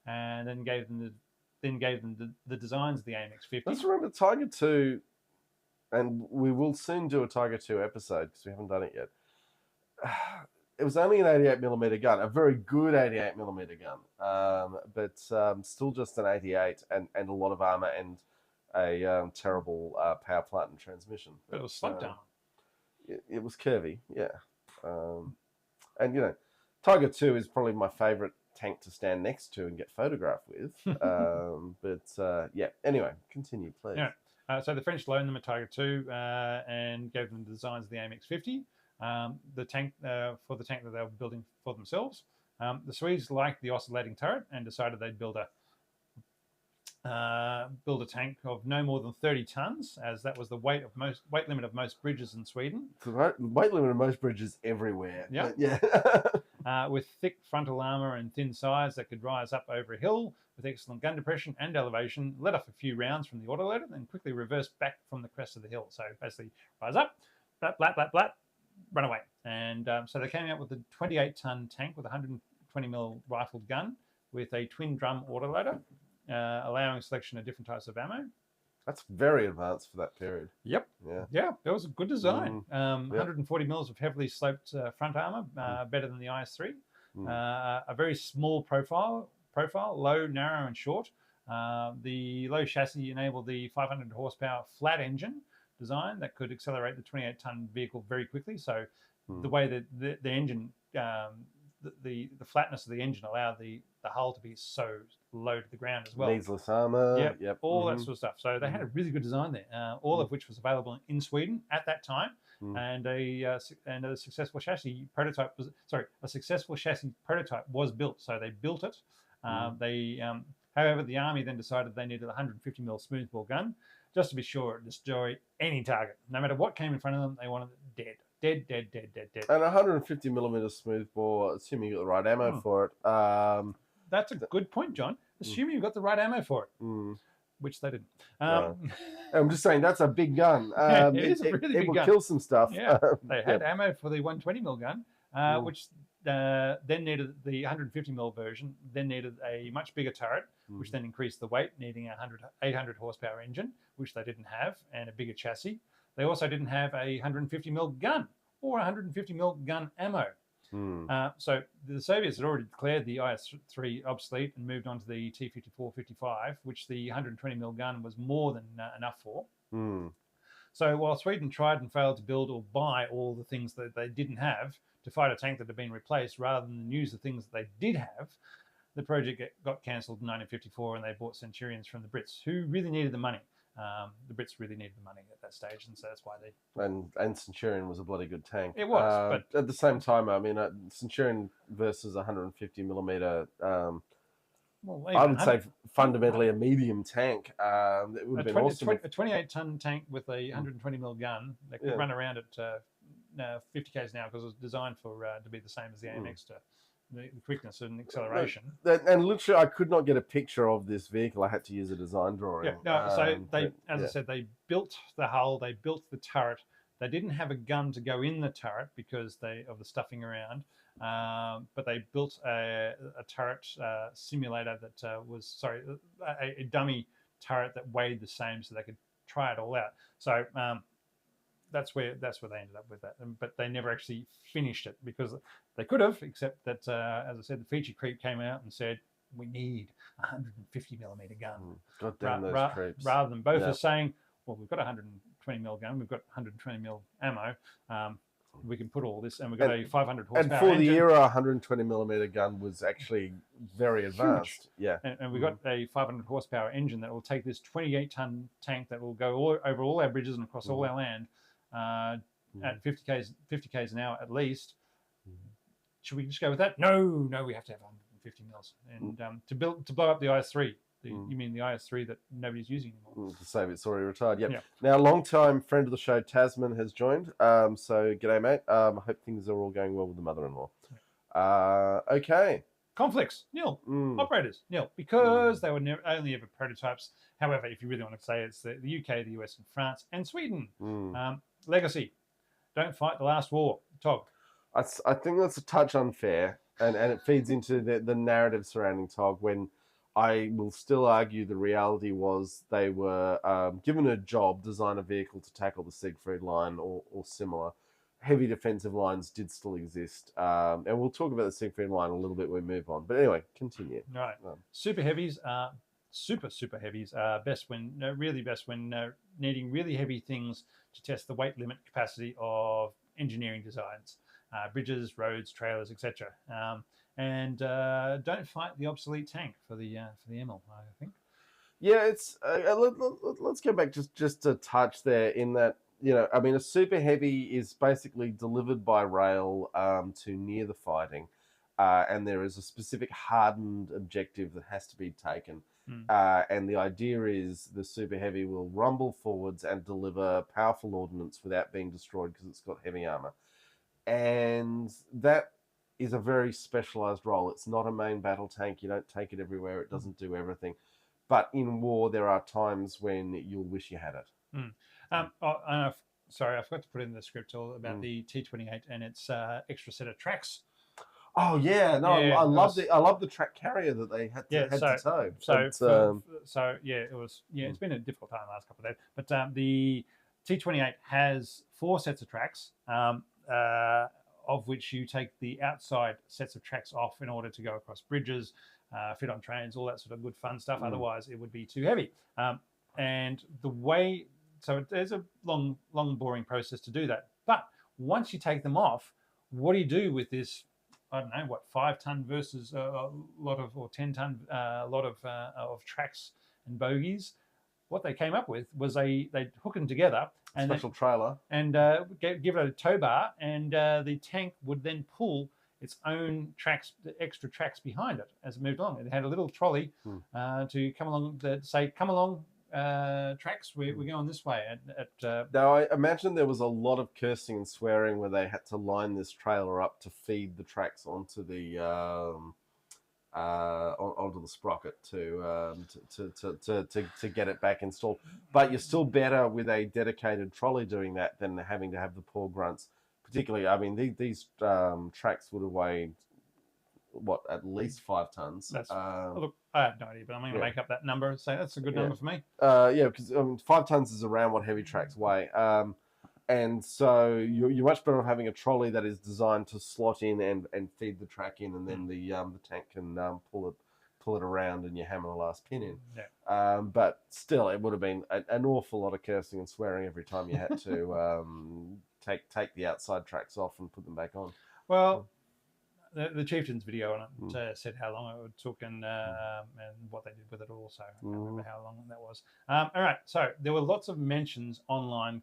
and then gave them the designs of the AMX-50. Let's remember Tiger II, and we will soon do a Tiger II episode because we haven't done it yet. It was only an 88mm gun, a very good 88mm gun, but still just an 88 and a lot of armor and a terrible power plant and transmission. But it was slug down. It was curvy, yeah. And, you know, Tiger II is probably my favorite tank to stand next to and get photographed with. Yeah, anyway, continue, please. Yeah. So the French loaned them a Tiger II and gave them the designs of the AMX-50. The tank for the tank that they were building for themselves. The Swedes liked the oscillating turret and decided they'd build a tank of no more than 30 tons, as that was the weight limit of most bridges in Sweden. The weight limit of most bridges everywhere. Yep. Yeah. With thick frontal armor and thin sides that could rise up over a hill with excellent gun depression and elevation, let off a few rounds from the autoloader, then quickly reverse back from the crest of the hill. So basically, rise up, blat, run away. And so they came out with a 28-ton tank with a 120mm rifled gun with a twin drum autoloader, allowing selection of different types of ammo. That's very advanced for that period. Yep. Yeah, that was a good design. 140mm of heavily sloped front armor, better than the IS-3. A very small profile, low, narrow, and short. The low chassis enabled the 500 horsepower flat engine design that could accelerate the 28-ton vehicle very quickly. So the way that the engine, the flatness of the engine allowed the hull to be so low to the ground as well. Needless armor. Yep. All that sort of stuff. So they had a really good design there, all of which was available in Sweden at that time. And a successful chassis prototype was built. So they built it. However, the army then decided they needed a 150mm smoothbore gun just to be sure it destroyed any target. No matter what came in front of them, they wanted it dead. And 150mm smoothbore, assuming you got the right ammo for it. That's a good point, John. Assuming you got the right ammo for it, which they didn't. I'm just saying that's a big gun. It is a really big gun. It will kill some stuff. Yeah, they had ammo for the 120mm gun, which then needed the 150mm version. Then needed a much bigger turret, which then increased the weight, needing a 800 horsepower engine, which they didn't have, and a bigger chassis. They also didn't have a 150mm gun or 150mm gun ammo. So the Soviets had already declared the IS-3 obsolete and moved on to the T-54-55, which the 120mm gun was more than enough for. So while Sweden tried and failed to build or buy all the things that they didn't have to fight a tank that had been replaced, rather than use the things that they did have, the project got cancelled in 1954, and they bought Centurions from the Brits, who really needed the money. The Brits really needed the money at that stage, and so that's why they... And Centurion was a bloody good tank. It was, but... At the same time, I mean, Centurion versus 150mm, I would say fundamentally a medium tank. It would have been awesome. A 28-ton tank with a 120mm gun that could run around at 50 k's an hour, because it was designed for to be the same as the AMX, to the quickness and acceleration. And literally, I could not get a picture of this vehicle. I had to use a design drawing. So they, as I said, they built the hull, they built the turret. They didn't have a gun to go in the turret because of the stuffing around, but they built a turret simulator that a dummy turret that weighed the same, so they could try it all out. So that's where they ended up with that. But they never actually finished it, because they could have, except that, as I said, the feature creep came out and said, we need a 150mm gun. God damn those creeps. Rather than both as saying, well, we've got a 120mm gun, we've got 120mm ammo, we can put all this, and we've got a 500 horsepower And for engine. the era, 120mm gun was actually very advanced. Huge. And we've got a 500 horsepower engine that will take this 28-ton tank that will go over all our bridges and across all our land at 50 k's an hour at least. Should we just go with that? No, we have to have 150 mils. And to blow up the IS-3. You mean the IS-3 that nobody's using anymore? To save it's already retired. Yep. Yeah. Now, long-time friend of the show, Tasman, has joined. So, g'day, mate. I hope things are all going well with the mother-in-law. Okay. Conflicts, nil. Operators, nil. Because they were only ever prototypes. However, if you really want to say it's the UK, the US, and France, and Sweden. Legacy. Don't fight the last war. Tog. I think that's a touch unfair, and it feeds into the narrative surrounding Tog, when I will still argue the reality was they were given a job, design a vehicle to tackle the Siegfried Line or similar. Heavy defensive lines did still exist. And we'll talk about the Siegfried Line a little bit when we move on. But anyway, continue. Right. Super heavies are super heavies are really best when needing really heavy things to test the weight limit capacity of engineering designs, bridges, roads, trailers, etc. And don't fight the obsolete tank for the ML, I think. Yeah, it's let's go back just a touch there in that, you know, I mean, a super heavy is basically delivered by rail to near the fighting, and there is a specific hardened objective that has to be taken. And the idea is the super heavy will rumble forwards and deliver powerful ordnance without being destroyed because it's got heavy armor. And that is a very specialized role. It's not a main battle tank. You don't take it everywhere. It doesn't do everything. But in war, there are times when you'll wish you had it. Sorry, I forgot to put in the script all about the T-28 and its extra set of tracks. Oh yeah, no, yeah, I love the track carrier that they had to tow. It was it's been a difficult time the last couple of days. But the T-28 has 4 sets of tracks, of which you take the outside sets of tracks off in order to go across bridges, fit on trains, all that sort of good fun stuff. Otherwise, it would be too heavy. And the way, so there's a long, boring process to do that. But once you take them off, what do you do with this? I don't know, what, 5-ton versus a lot of, or 10-ton, lot of tracks and bogies. What they came up with was they'd hook them together and special trailer and give it a tow bar, and the tank would then pull its own tracks, the extra tracks behind it as it moved along. It had a little trolley to come along, come along, tracks, we're going this way. Now, I imagine there was a lot of cursing and swearing where they had to line this trailer up to feed the tracks onto the onto the sprocket to get it back installed. But you're still better with a dedicated trolley doing that than having to have the poor grunts. Particularly, I mean, these tracks would have weighed, what, at least 5 tons. Look, I have no idea, but I'm going to make up that number. So that's a good number for me. Yeah, because 5 tons is around what heavy tracks weigh. And so you're much better off having a trolley that is designed to slot in and feed the track in, and then the tank can pull it around and you hammer the last pin in. Yeah. But still, it would have been an awful lot of cursing and swearing every time you had to take the outside tracks off and put them back on. Well, the Chieftain's video on it said how long it took and what they did with it also. I can't remember how long that was. All right, so there were lots of mentions online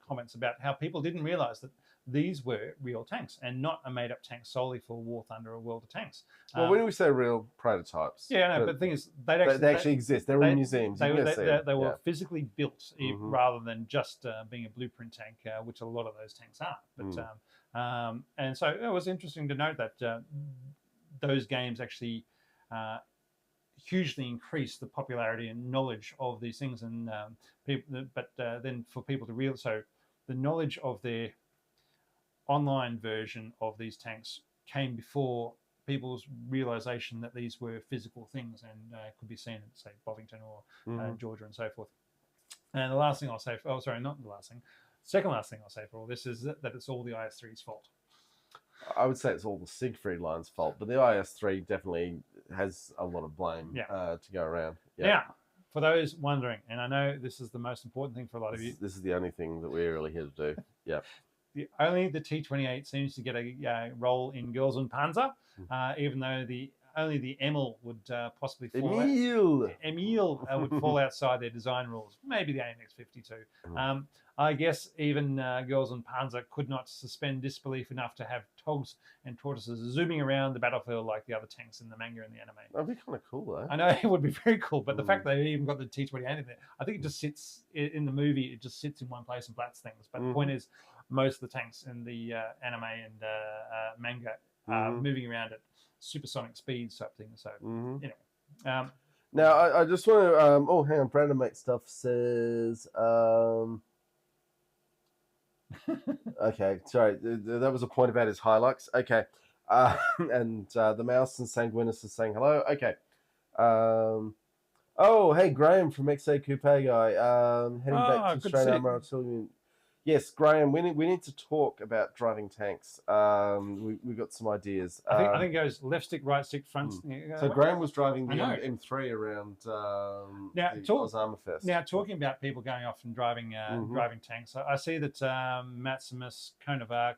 comments about how people didn't realize that these were real tanks and not a made-up tank solely for War Thunder or World of Tanks. Well, when we say real prototypes, yeah, no, but the thing is, they actually exist. They're in museums. They were physically built rather than just being a blueprint tank, which a lot of those tanks are. But and so it was interesting to note that those games actually hugely increased the popularity and knowledge of these things, and then for people to realize, so the knowledge of their online version of these tanks came before people's realization that these were physical things and could be seen at, say, Bovington or Georgia and so forth. And the last thing I'll say, second last thing I'll say for all this is that it's all the IS3's fault. I would say it's all the Siegfried Line's fault, but the IS3 definitely has a lot of blame to go around. Yeah. Now, for those wondering, and I know this is the most important thing for a lot of you. This is the only thing that we're really here to do. Yeah. Only the T-28 seems to get a role in Girls und Panzer, even though the only the Emil would possibly fall Emil. Emil would fall outside their design rules. Maybe the AMX 52. I guess even girls on Panzer could not suspend disbelief enough to have togs and tortoises zooming around the battlefield like the other tanks in the manga and the anime. That'd be kind of cool, though. I know it would be very cool, but the fact that they even got the T-28 in there, I think it just sits in the movie. It just sits in one place and blats things. But the point is, most of the tanks in the anime and manga are moving around at supersonic speeds type thing. So anyway. Now I just want to. Oh, hang on. Brandon Mate Stuff says. Okay, sorry. That was a point about his Hilux. Okay. And the Mouse and Sanguinus is saying hello. Okay. Oh, hey, Graham from XA Coupe Guy. Heading back to Australian Armour Artillery. Yes, Graham, we need to talk about driving tanks. We got some ideas. I think it goes left stick, right stick, front. So Graham was driving the M3 around the Osama Fest. Now, talking about people going off and driving driving tanks, I see that Maximus, Cone of Arc,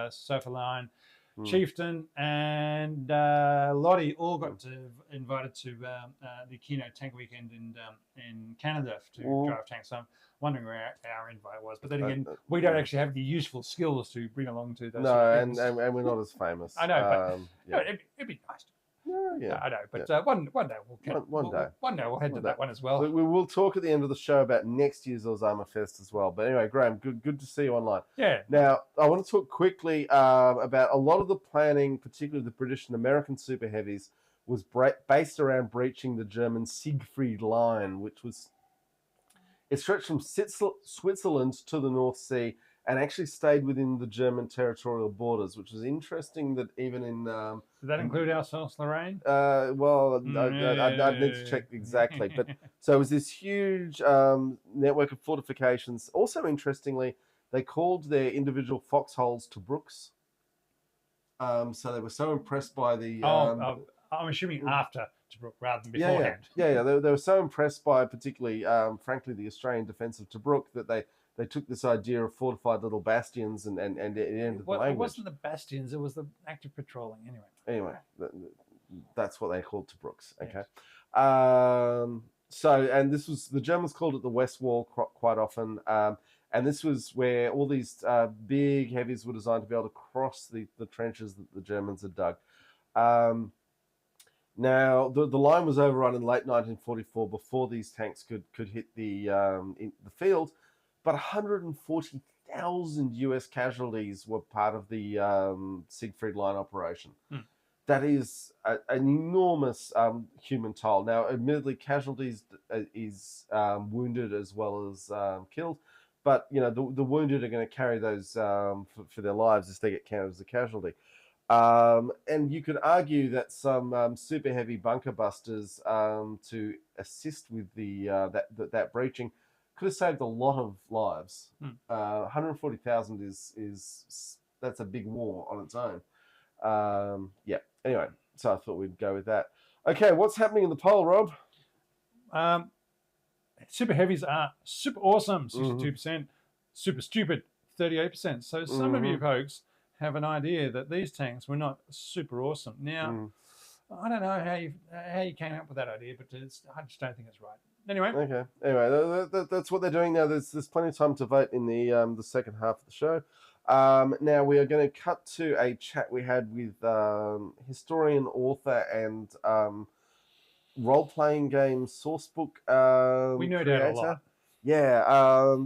Sofa Line, Chieftain, and Lottie all got invited to the Keynote Tank Weekend in Canada to drive tanks. So I'm wondering where our invite was. But then again, we don't actually have the useful skills to bring along to those. No, and we're not as famous. I know, but it'd be nice to. Yeah, I know, but one day we'll head to that one as well. We will talk at the end of the show about next year's Osama Fest as well. But anyway, Graham, good to see you online. Yeah. Now, I want to talk quickly about a lot of the planning, particularly the British and American super heavies, was based around breaching the German Siegfried Line, which was it stretched from Switzerland to the North Sea and actually stayed within the German territorial borders, which was interesting that even in... Does that include Alsace-Lorraine? Well, I'd need to check exactly. But so it was this huge network of fortifications. Also, interestingly, they called their individual foxholes Tobruks. So they were so impressed by the... I'm assuming after Tobruk rather than beforehand. Yeah. They were so impressed by particularly, frankly, the Australian defence of Tobruk that they took this idea of fortified little bastions and it ended the language. It wasn't the bastions, it was the active patrolling Anyway, that's what they called Tobruks. Okay. Yes. And this was, the Germans called it the West Wall quite often. And this was where all these big heavies were designed to be able to cross the trenches that the Germans had dug. Now, the line was overrun in late 1944 before these tanks could hit the field, but 140,000 US casualties were part of the Siegfried Line operation. That is an enormous human toll. Now, admittedly, casualties is wounded as well as killed, but the wounded are going to carry those for their lives if they get counted as a casualty. And you could argue that some super heavy bunker busters to assist with that breaching could have saved a lot of lives. 140,000 is that's a big war on its own. Anyway, so I thought we'd go with that. Okay, what's happening in the poll, Rob? Super heavies are super awesome, 62%. Super stupid, 38%. So some of you folks have an idea that these tanks were not super awesome. Now, I don't know how you came up with that idea, but I just don't think it's right. Anyway. Okay. Anyway, that's what they're doing now. There's plenty of time to vote in the second half of the show. Now we are going to cut to a chat we had with historian, author, and role-playing game sourcebook we nerd creator. out a lot. Yeah.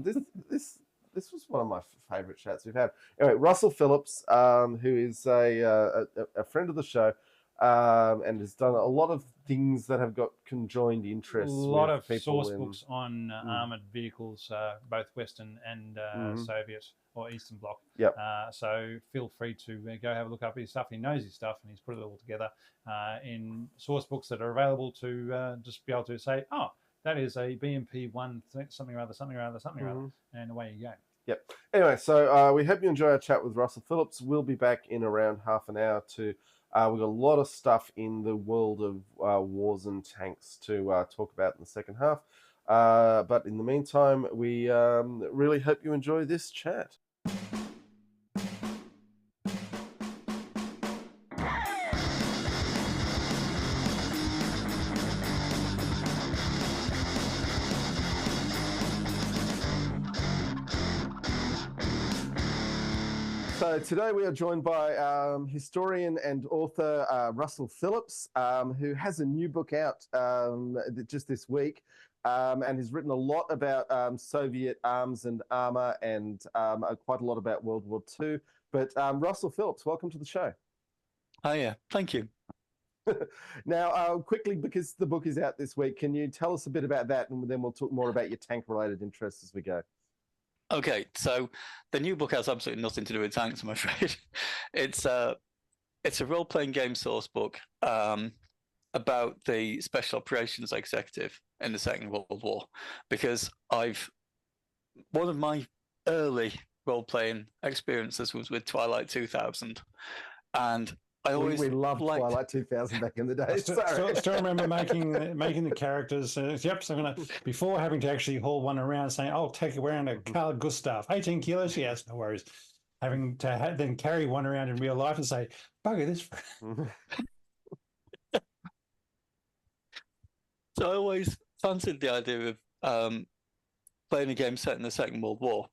This was one of my favourite chats we've had. Anyway, Russell Phillips, who is a friend of the show, and has done a lot of things that have got conjoined interests. A lot of source books on armoured vehicles, both Western and Soviet or Eastern Bloc. Yep. So feel free to go have a look up his stuff. He knows his stuff, and he's put it all together in source books that are available to just be able to say, oh, that is a BMP one something or other, and away you go. Yep. Anyway, so we hope you enjoy our chat with Russell Phillips. We'll be back in around half an hour to. We've got a lot of stuff in the world of wars and tanks to talk about in the second half. But in the meantime, we really hope you enjoy this chat. So today we are joined by historian and author Russell Phillips, who has a new book out just this week, and has written a lot about Soviet arms and armor, and quite a lot about World War II. But Russell Phillips, welcome to the show. Oh yeah, thank you. Now, quickly, because the book is out this week, can you tell us a bit about that, and then we'll talk more about your tank-related interests as we go. Okay, so the new book has absolutely nothing to do with tanks, I'm afraid. It's a role-playing game source book about the special operations executive in the Second World War, because one of my early role-playing experiences was with Twilight 2000, and I always we loved Twilight 2000 back in the day. Still remember making the characters. Yep. So before having to actually haul one around, saying, "I'll take you around a Carl Gustav, 18 kilos." Yes, no worries. Having to then carry one around in real life and say, "Bugger this." So I always fancied the idea of playing a game set in the Second World War,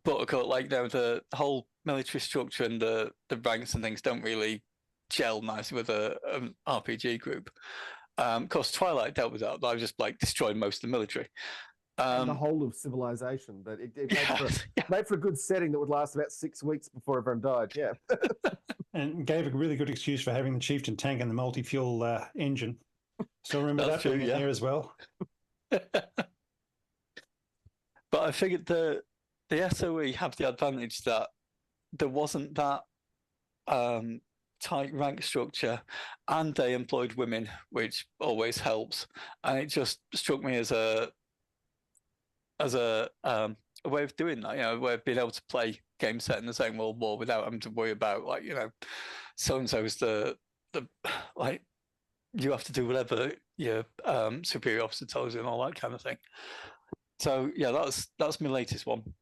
but of course, the whole military structure and the ranks and things don't really gel nicely with an RPG group. Of course, Twilight dealt with that. I was just destroying most of the military. And the whole of civilization, but it made for a good setting that would last about 6 weeks before everyone died. Yeah. And gave a really good excuse for having the chieftain tank and the multi-fuel engine. Still remember that being in there as well. But I figured the SOE have the advantage that there wasn't that tight rank structure, and they employed women, which always helps. And it just struck me as a way of doing that, a way of being able to play games set in the Second World War without having to worry about so and so's the you have to do whatever your superior officer tells you and all that kind of thing. So yeah, that's my latest one.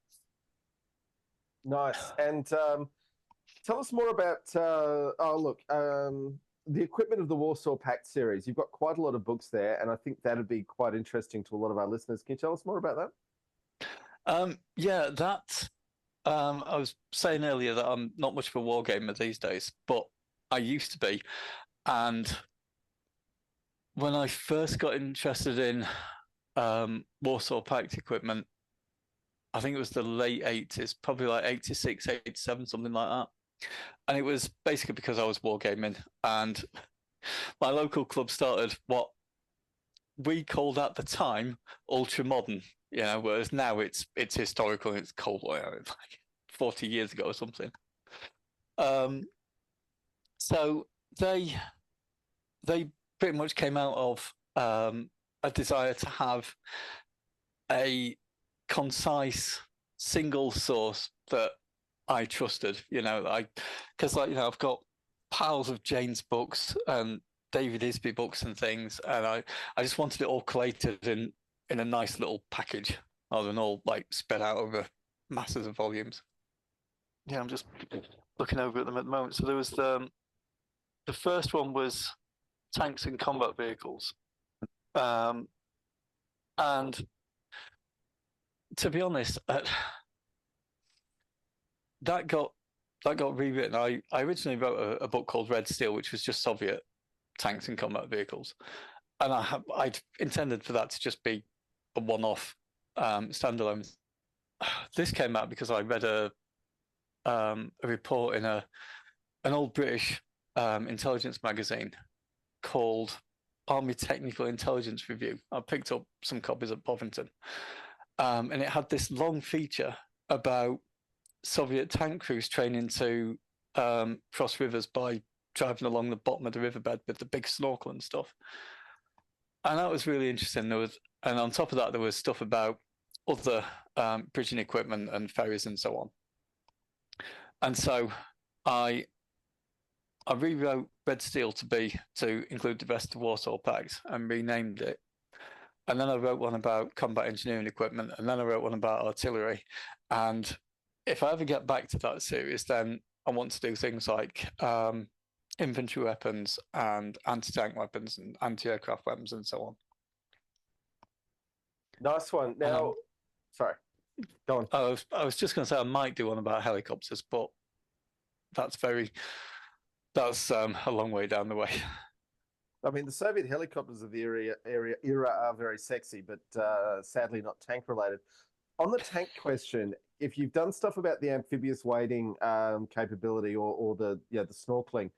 Nice. And tell us more about the equipment of the Warsaw Pact series. You've got quite a lot of books there, and I think that'd be quite interesting to a lot of our listeners. Can you tell us more about that? I was saying earlier that I'm not much of a war gamer these days, but I used to be. And when I first got interested in Warsaw Pact equipment, I think it was the late 80s, probably like 86, 87, something like that. And it was basically because I was wargaming, and my local club started what we called at the time ultra modern, whereas now it's historical and it's Cold War, like 40 years ago or something. So they pretty much came out of a desire to have a concise single source that I trusted, because I've got piles of Jane's books and David Isby books and things, and I just wanted it all collated in a nice little package rather than all spread out over masses of volumes. Yeah, I'm just looking over at them at the moment. So there was the first one was Tanks and Combat Vehicles, and to be honest, that got rewritten. I originally wrote a book called Red Steel, which was just Soviet tanks and combat vehicles, and I'd intended for that to just be a one-off standalone. This came out because I read a report in an old British intelligence magazine called Army Technical Intelligence Review. I picked up some copies at Bovington, and it had this long feature about Soviet tank crews training to cross rivers by driving along the bottom of the riverbed with the big snorkel and stuff. And that was really interesting. And on top of that, there was stuff about other bridging equipment and ferries and so on. And so I rewrote Red Steel to include the rest of Warsaw Pact and renamed it. And then I wrote one about combat engineering equipment, and then I wrote one about artillery. And if I ever get back to that series, then I want to do things like infantry weapons and anti-tank weapons and anti-aircraft weapons and so on. Nice one. Now, sorry, go on. I was just going to say I might do one about helicopters, but that's a long way down the way. I mean, the Soviet helicopters of the era are very sexy, but sadly not tank related. On the tank question, if you've done stuff about the amphibious wading capability or the snorkeling,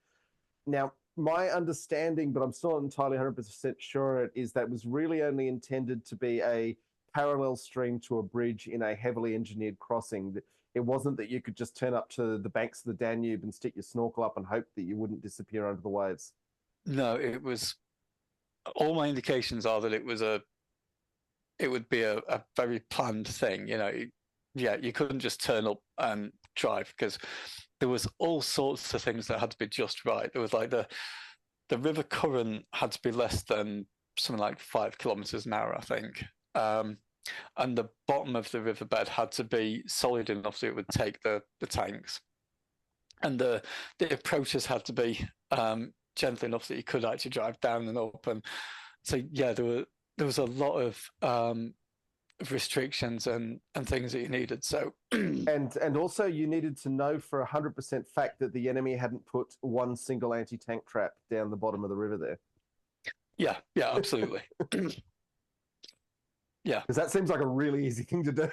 now my understanding, but I'm still not entirely 100% sure, is that was really only intended to be a parallel stream to a bridge in a heavily engineered crossing. It wasn't that you could just turn up to the banks of the Danube and stick your snorkel up and hope that you wouldn't disappear under the waves. No, it was. All my indications are that it would be a very planned thing. Yeah, you couldn't just turn up and drive because there was all sorts of things that had to be just right. There was like the river current had to be less than something like 5 kilometers an hour, I think. And the bottom of the riverbed had to be solid enough that it would take the tanks. And the approaches had to be gentle enough that you could actually drive down and up. And so, yeah, there was a lot of restrictions and things that you needed. So and also you needed to know for 100% fact that the enemy hadn't put one single anti-tank trap down the bottom of the river there. Yeah, absolutely. Yeah, because that seems like a really easy thing to do.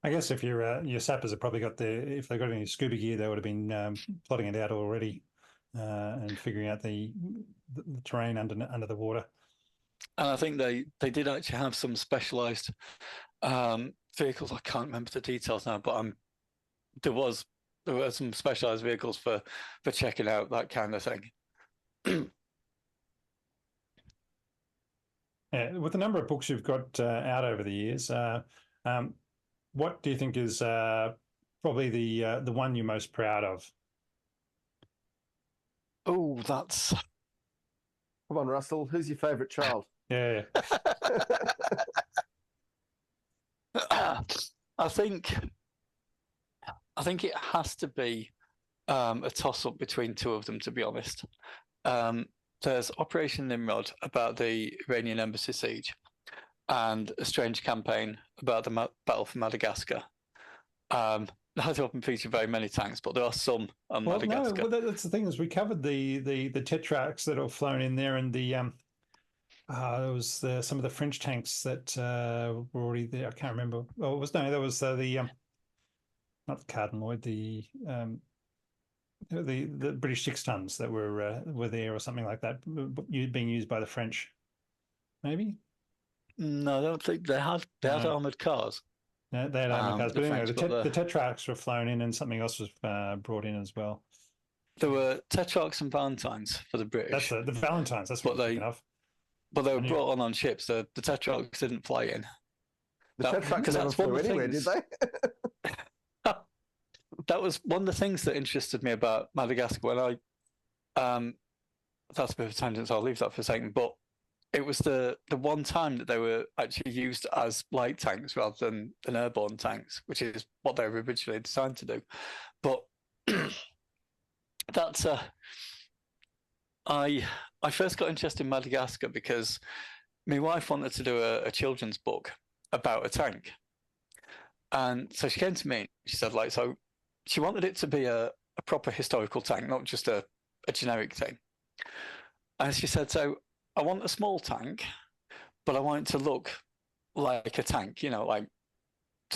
I guess if your sappers have probably got if they got any scuba gear, they would have been plotting it out already and figuring out the terrain under the water. And I think they did actually have some specialized vehicles. I can't remember the details now, but there were some specialized vehicles for checking out that kind of thing. Yeah, with the number of books you've got out over the years, what do you think is probably the one you're most proud of? Oh, that's... Come on, Russell. Who's your favourite child? Yeah. I think it has to be a toss-up between two of them, to be honest. There's Operation Nimrod about the Iranian embassy siege and A Strange Campaign about the battle for Madagascar. Neither of them feature very many tanks, but there are some on Madagascar. No, that's the thing is we covered the Tetrarchs that were flown in there, and the there was some of the French tanks that were already there. I can't remember. Oh, there was the not the Cardinaloid, the British 6 tons that were there or something like that, being used by the French. Maybe. No, I don't think they had armored cars. No, they had armored cars, but anyway, the Tetrarchs were flown in, and something else was brought in as well. There were Tetrarchs and Valentines for the British. That's the Valentines. That's what they of. But they were brought on ships. The Tetrarchs didn't fly in. The Tetrarchs never flew anywhere, did they? That was one of the things that interested me about Madagascar when that's a bit of a tangent, so I'll leave that for a second. But it was the one time that they were actually used as light tanks rather than airborne tanks, which is what they were originally designed to do. But that's I first got interested in Madagascar because my wife wanted to do a children's book about a tank. And so she came to me, she said, so she wanted it to be a proper historical tank, not just a generic thing. And she said, so I want a small tank, but I want it to look like a tank, so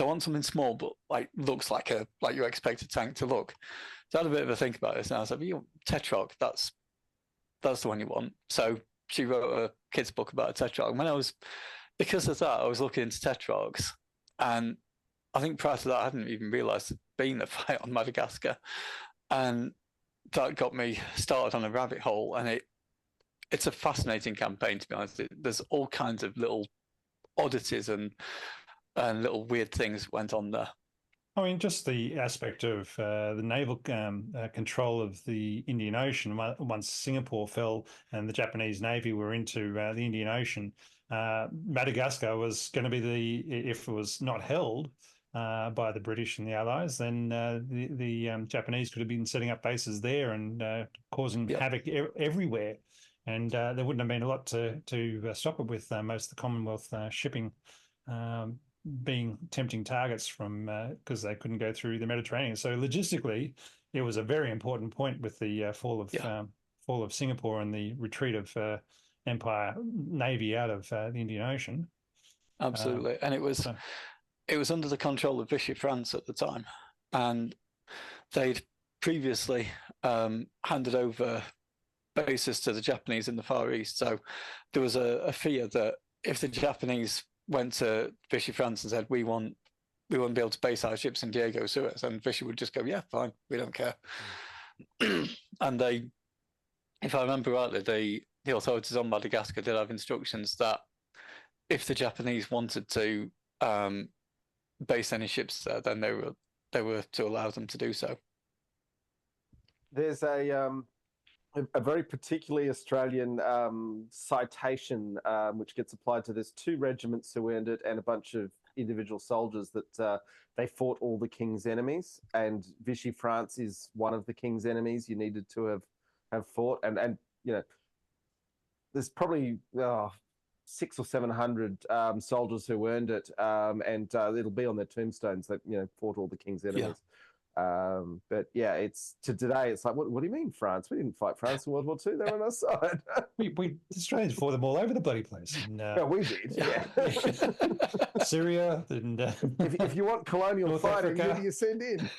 I want something small, but looks like you expect a tank to look. So I had a bit of a think about this, and I was like, Tetrarch, that's the one you want. So she wrote a kid's book about a Tetrarch. Because of that, I was looking into Tetrarchs, and I think prior to that, I hadn't even realised there'd been a fight on Madagascar, and that got me started on a rabbit hole. And it's a fascinating campaign, to be honest. There's all kinds of little oddities and little weird things went on there. I mean, just the aspect of the naval control of the Indian Ocean. Once Singapore fell and the Japanese Navy were into the Indian Ocean, Madagascar was going to be if it was not held by the British and the Allies, then the Japanese could have been setting up bases there and causing havoc everywhere. And there wouldn't have been a lot to stop it with most of the Commonwealth shipping being tempting targets from because they couldn't go through the Mediterranean. So logistically, It was a very important point with the fall of Singapore and the retreat of Empire Navy out of the Indian Ocean. Absolutely, and it was under the control of Vichy France at the time, and they'd previously handed over bases to the Japanese in the Far East. So there was a fear that if the Japanese went to Vichy France and said, we want to be able to base our ships in Diego Suez, and Vichy would just go, yeah, fine, we don't care. And they, if I remember rightly, the authorities on Madagascar did have instructions that if the Japanese wanted to base any ships there, then they were to allow them to do so. There's a very particularly Australian citation which gets applied to this. 2 regiments who earned it and a bunch of individual soldiers that they fought all the king's enemies, and Vichy France is one of the king's enemies you needed to have fought, and you know, there's probably 600 or 700 soldiers who earned it, and it'll be on their tombstones that, you know, fought all the king's enemies. But yeah, it's today. It's like, what do you mean France? We didn't fight France in World War II. They were on our side. we Australians fought them all over the bloody place. And, yeah, we did. Yeah. Syria. And, if you want colonial North fighting, Africa. who do you send in?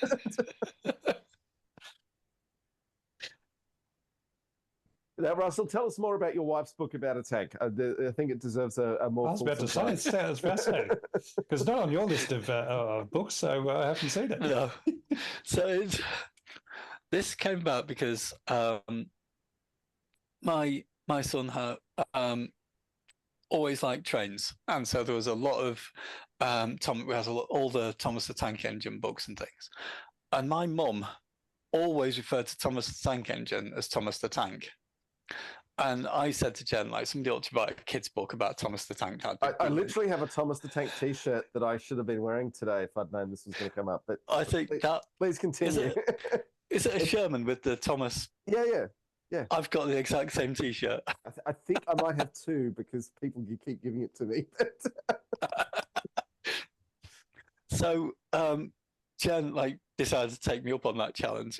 Now, Russell, tell us more about your wife's book about a tank. I think it deserves a more. I was about to say, it sounds fascinating because it's not on your list of books, so I haven't seen it. No. So this came about because my son had always liked trains, and so there was a lot of we had all the Thomas the Tank Engine books and things, and my mum always referred to Thomas the Tank Engine as Thomas the Tank. And I said to Jen, like, somebody ought to write a kid's book about Thomas the Tank. I literally have a Thomas the Tank T-shirt that I should have been wearing today if I'd known this was going to come up. But I think please continue. Is it a Sherman with the Thomas? Yeah. I've got the exact same T-shirt. I think I might have 2 because people keep giving it to me. So Jen decided to take me up on that challenge.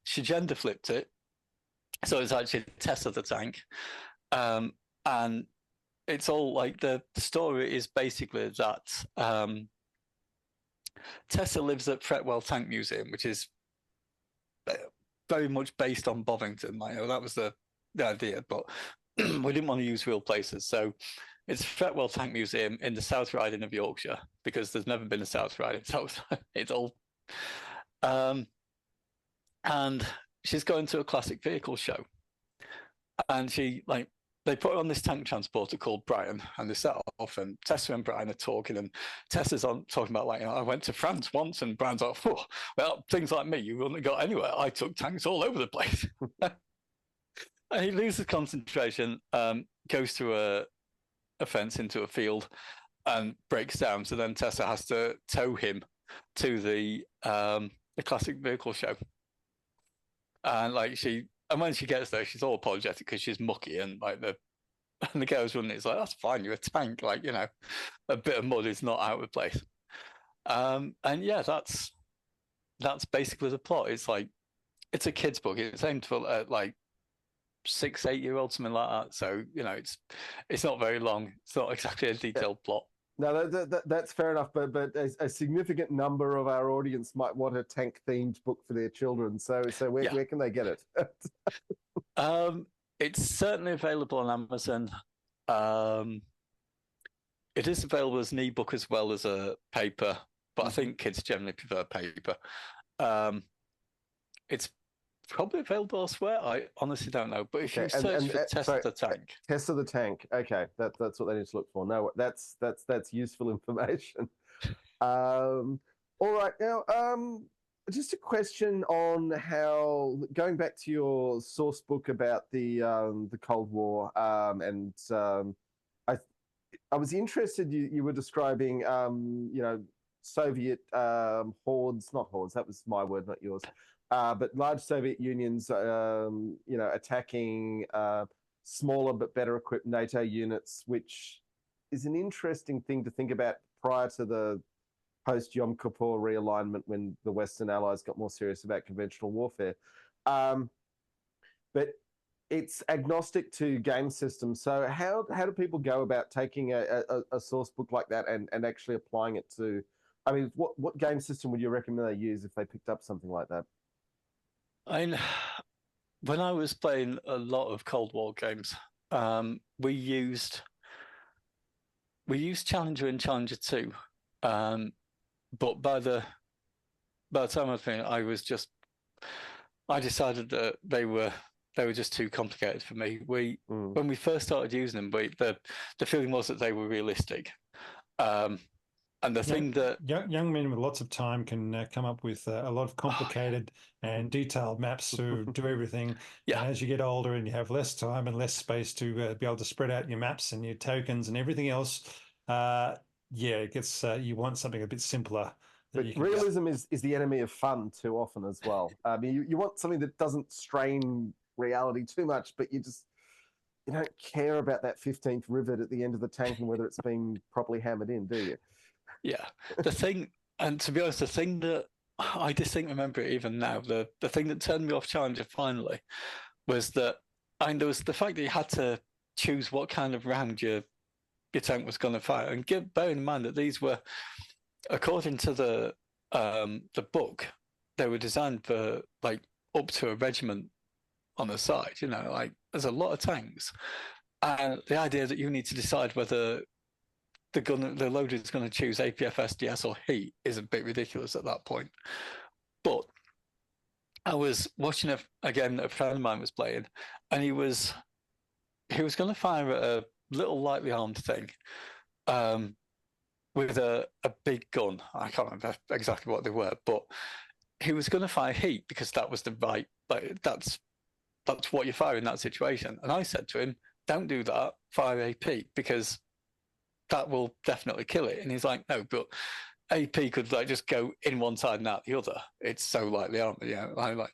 She gender flipped it. So it's actually Tessa the Tank. And it's all like the story is basically that Tessa lives at Fretwell Tank Museum, which is very much based on Bovington. That was the idea, but we didn't want to use real places. So it's Fretwell Tank Museum in the South Riding of Yorkshire, because there's never been a South Riding. So it's all. And she's going to a classic vehicle show, and they put her on this tank transporter called Brian, and they set off, and Tessa and Brian are talking, and Tessa's talking about I went to France once, and Brian's like, oh, well, things like me, you wouldn't have got anywhere. I took tanks all over the place. And he loses concentration, goes through a fence into a field, and breaks down. So then Tessa has to tow him to the classic vehicle show. And when she gets there, she's all apologetic because she's mucky, and the girls running. It's like, that's fine, you're a tank. A bit of mud is not out of place. And yeah, that's basically the plot. It's a kid's book. It's aimed for 6-8-year-olds, something like that. So it's not very long. It's not exactly a detailed plot. No, that's fair enough, but a significant number of our audience might want a tank-themed book for their children. So where can they get it? It's certainly available on Amazon. It is available as an ebook as well as a paper, but I think kids generally prefer paper. It's probably available elsewhere. I honestly don't know. But if you search for Tessa the Tank. Tessa the Tank. Okay, that's what they need to look for. No, that's useful information. All right, now just a question on how, going back to your source book about the Cold War, and I was interested. You were describing Soviet hordes, not hordes. That was my word, not yours. But large Soviet unions, attacking smaller but better equipped NATO units, which is an interesting thing to think about prior to the post Yom Kippur realignment when the Western Allies got more serious about conventional warfare. But it's agnostic to game systems. So how do people go about taking a source book like that and actually applying it to? I mean, what game system would you recommend they use if they picked up something like that? When I was playing a lot of Cold War games, we used Challenger and Challenger 2, but by the time I was playing, I decided that they were just too complicated for me. When we first started using them, the feeling was that they were realistic. And the thing that young men with lots of time can come up with a lot of complicated and detailed maps to do everything. Yeah. And as you get older and you have less time and less space to be able to spread out your maps and your tokens and everything else, it gets you want something a bit simpler. But realism is the enemy of fun too often as well. You want something that doesn't strain reality too much, but you don't care about that 15th rivet at the end of the tank and whether it's been properly hammered in, do you? Yeah. The thing, and to be honest, the thing that I distinctly remember it even now, the thing that turned me off Challenger finally was that, and there was the fact that you had to choose what kind of round your tank was going to fire. And bear in mind that these were, according to the book, they were designed for like up to a regiment on the side. You know, like there's a lot of tanks, and the idea that you need to decide whether the loader is going to choose APF, SDS, or heat is a bit ridiculous at that point. But I was watching a friend of mine was playing, and he was going to fire at a little lightly armed thing, with a big gun. I can't remember exactly what they were, but he was going to fire heat because that was the right, like that's what you fire in that situation. And I said to him, "Don't do that. Fire AP because that will definitely kill it." And he's like, "No, but AP could like just go in one side and out the other. It's so lightly armed." Yeah, I'm like,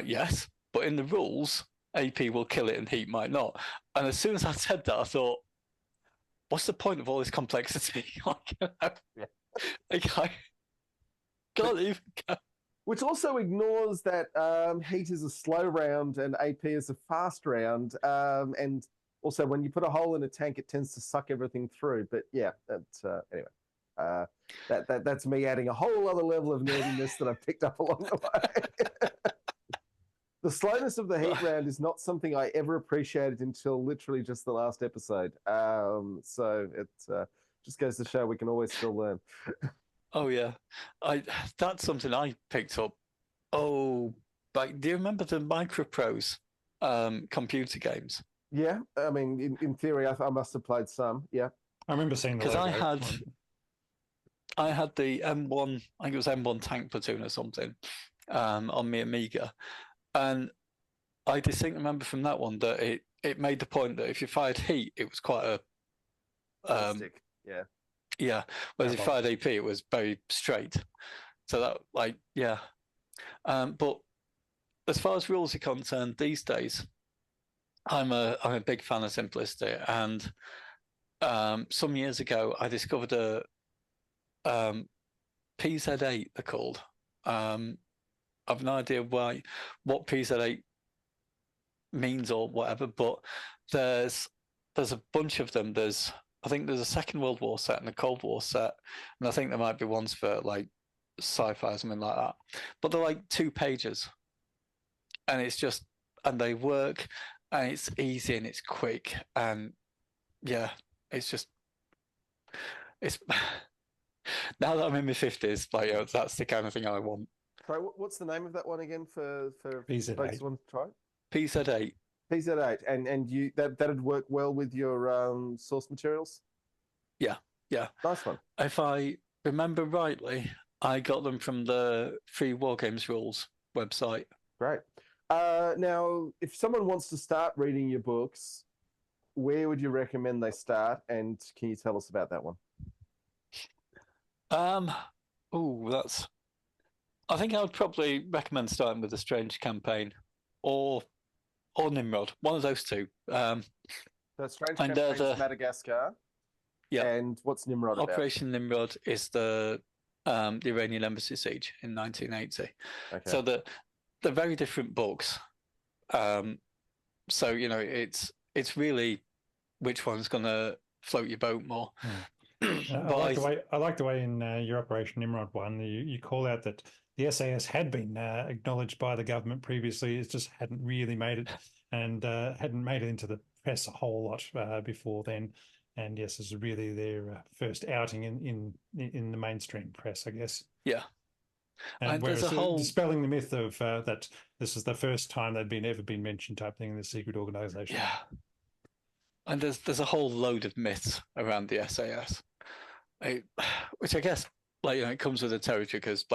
yes, but in the rules, AP will kill it and heat might not. And as soon as I said that, I thought, what's the point of all this complexity? I can't even go. Which also ignores that heat is a slow round and AP is a fast round. And also, when you put a hole in a tank, it tends to suck everything through. But yeah, anyway, that's me adding a whole other level of nerdiness that I've picked up along the way. The slowness of the heat round is not something I ever appreciated until literally just the last episode. So it just goes to show we can always still learn. Oh yeah, that's something I picked up. Oh, like do you remember the Microprose computer games? Yeah, I mean, in theory, I must have played some. Yeah, I remember seeing the because logo. I had the M1. I think it was M1 Tank Platoon or something on my Amiga, and I distinctly remember from that one that it made the point that if you fired heat, it was quite a stick. Yeah. Yeah, whereas if you fired AP, it was very straight. So that, like, yeah. But as far as rules are concerned, these days, I'm a big fan of simplicity. And some years ago, I discovered a PZ8. They're called. I've no idea what PZ8 means or whatever, but there's a bunch of them. I think there's a Second World War set and a Cold War set, and I think there might be ones for like sci-fi or something like that. But they're like 2 pages, and and they work, and it's easy and it's quick, and yeah, it's now that I'm in my 50s, like that's the kind of thing I want. Sorry, what's the name of that one again for PZ8. folks who want to try? PZ8. PZ8, and you that'd work well with your source materials. Yeah. Nice one. If I remember rightly, I got them from the Free War Games Rules website. Great. Now, if someone wants to start reading your books, where would you recommend they start? And can you tell us about that one? I think I would probably recommend starting with The Strange Campaign or Nimrod, one of those two. The Strange Campaign is Madagascar. Yeah. And what's Nimrod about? Operation Nimrod is the the Iranian embassy siege in 1980. Okay. So they're very different books. So it's really which one's going to float your boat more. I like the way in your Operation Nimrod one you call out that the SAS had been acknowledged by the government previously. It just hadn't really made it, and hadn't made it into the press a whole lot before then. And yes, this is really their first outing in the mainstream press, I guess. Yeah. And whereas dispelling the myth of that this is the first time they'd ever been mentioned type thing in the secret organization. Yeah. And there's a whole load of myths around the SAS, which I guess it comes with the territory because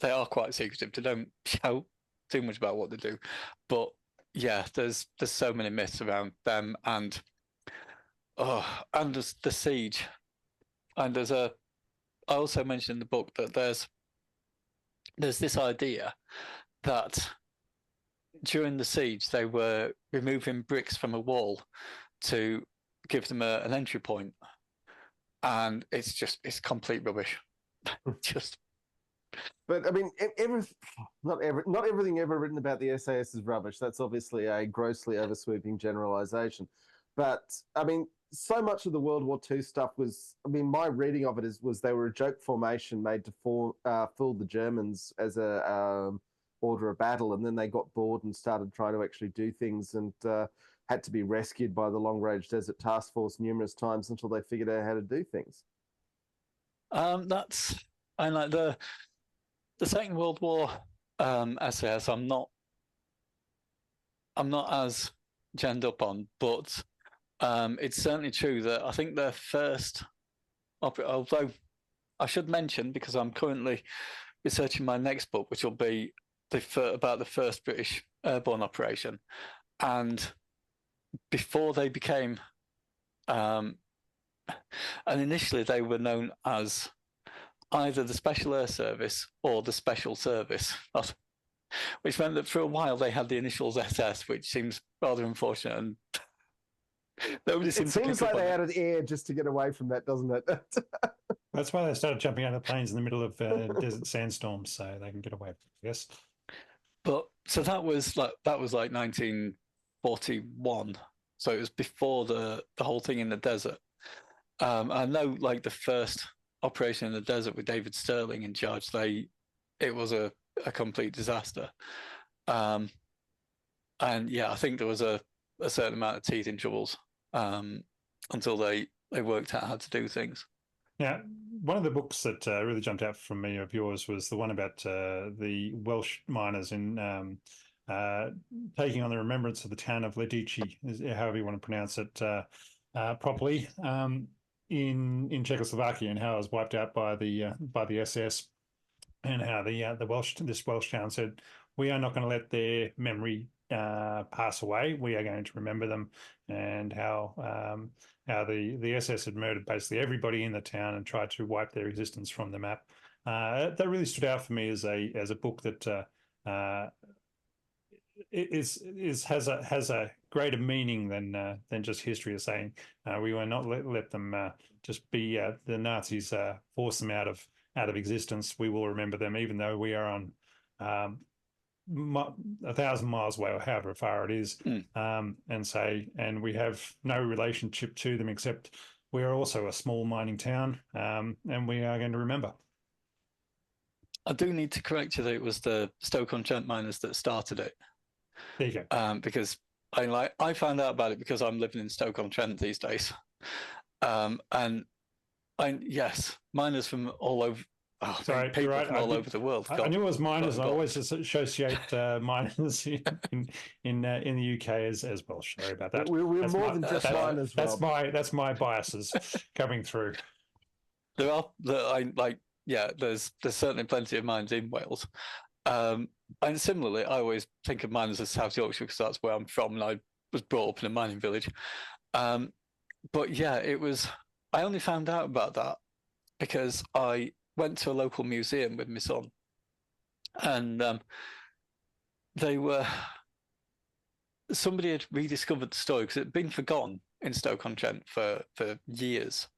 they are quite secretive. They don't shout too much about what they do, but yeah, there's so many myths around them and there's the siege, and I also mentioned in the book that there's this idea that during the siege they were removing bricks from a wall to give them an entry point, and it's complete rubbish. But I mean, not everything ever written about the SAS is rubbish. That's obviously a grossly oversweeping generalization. But I mean, so much of the World War II stuff was, I mean, my reading of it was they were a joke formation made to fool the Germans as a order of battle, and then they got bored and started trying to actually do things, and had to be rescued by the Long Range Desert Task Force numerous times until they figured out how to do things. I like the Second World War SAS. I'm not as genned up on, but it's certainly true that I think their first, although I should mention, because I'm currently researching my next book, which will be about the first British airborne operation, and before they became, and initially they were known as either the Special Air Service or the Special Service, which meant that for a while they had the initials SS, which seems rather unfortunate. And nobody seems to pick up on it. Seems like they added air just to get away from that, doesn't it? That's why they started jumping out of planes in the middle of desert sandstorms, so they can get away from it, yes. But so that was like 1941. So it was before the whole thing in the desert. I know, like, the first operation in the desert with David Sterling in charge, it was a complete disaster. And yeah, I think there was a certain amount of teething troubles until they worked out how to do things. Yeah, one of the books that really jumped out from me of yours was the one about the Welsh miners in taking on the remembrance of the town of Ledici, however you want to pronounce it properly, in Czechoslovakia, and how it was wiped out by the SS, and how this Welsh town said, "We are not going to let their memory pass away. We are going to remember them," and how the SS had murdered basically everybody in the town and tried to wipe their existence from the map. That really stood out for me as a book that has a greater meaning than just history of saying we will not let them just be the Nazis force them out of existence. We will remember them, even though we are on 1,000 miles away, or however far it is, and we have no relationship to them except we are also a small mining town, and we are going to remember. I do need to correct you that it was the Stoke-on-Trent miners that started it. There you go. Because I found out about it because I'm living in Stoke-on-Trent these days, and yes, miners from all over. Oh, sorry, people right. from all over the world. I knew it was miners. I always associate miners in the UK as Welsh. Sorry about that. We're more than just miners. That's my biases coming through. There's certainly plenty of mines in Wales. And similarly, I always think of mines as South Yorkshire because that's where I'm from, and I was brought up in a mining village. But yeah, I only found out about that because I went to a local museum with my son, and somebody had rediscovered the story because it had been forgotten in Stoke-on-Trent for years,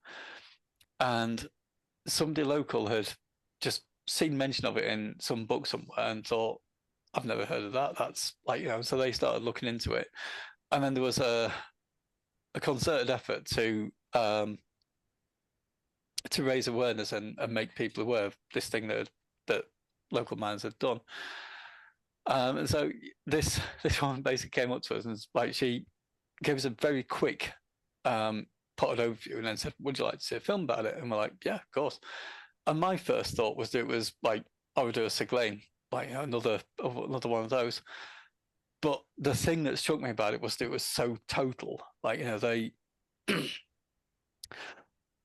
and somebody local had just seen mention of it in some book somewhere and thought, I've never heard of that. That's like, so they started looking into it. And then there was a concerted effort to raise awareness and make people aware of this thing that local miners had done. And so this one basically came up to us and like she gave us a very quick potted overview and then said, "Would you like to see a film about it?" And we're like, "Yeah, of course." And my first thought was that it was like I would do a Siegfried Line, like another one of those. But the thing that struck me about it was that it was so total. Like they,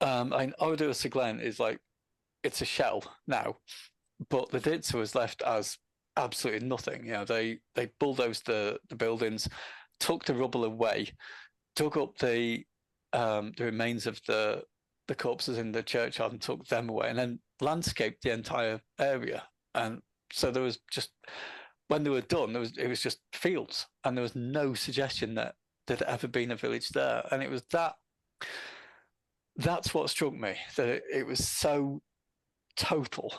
I would do a Siegfried Line is like it's a shell now, but the Ditzer was left as absolutely nothing. They bulldozed the buildings, took the rubble away, dug up the remains of the corpses in the churchyard and took them away, and then landscaped the entire area. And so there was just, when they were done, it was just fields, and there was no suggestion that there'd ever been a village there. And it was that's what struck me, that it was so total.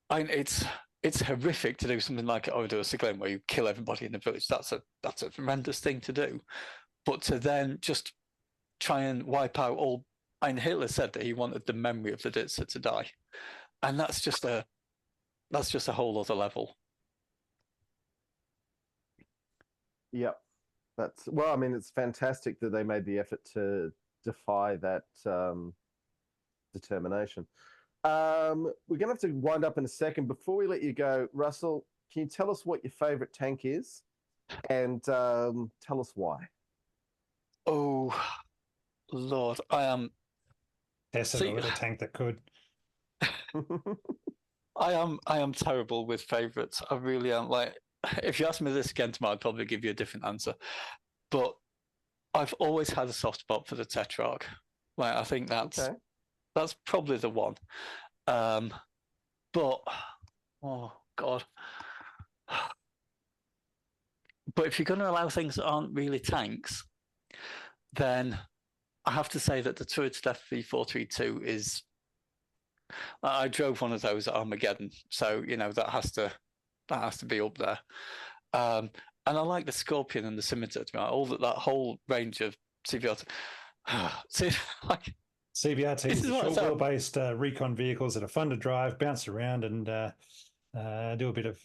It's horrific to do something like Overdose Glen, where you kill everybody in the village. That's a horrendous thing to do. But to then just try and wipe out all. And Hitler said that he wanted the memory of the Ditzer to die, and that's just a whole other level. Yep, well. I mean, it's fantastic that they made the effort to defy that determination. We're gonna have to wind up in a second. Before we let you go, Russell, can you tell us what your favorite tank is, and tell us why? Oh, Lord, I am. There's a little tank that could. I am terrible with favourites. I really am. Like, if you ask me this again tomorrow, I'd probably give you a different answer. But I've always had a soft spot for the Tetrarch. Like, I think that's probably the one. But oh God. But if you're going to allow things that aren't really tanks, then I have to say that the turreted FV432 is. I drove one of those at Armageddon, so that has to be up there. And I like the Scorpion and the Scimitar. All that whole range of CVRT. CVRTs, short wheel-based recon vehicles that are fun to drive, bounce around, and do a bit of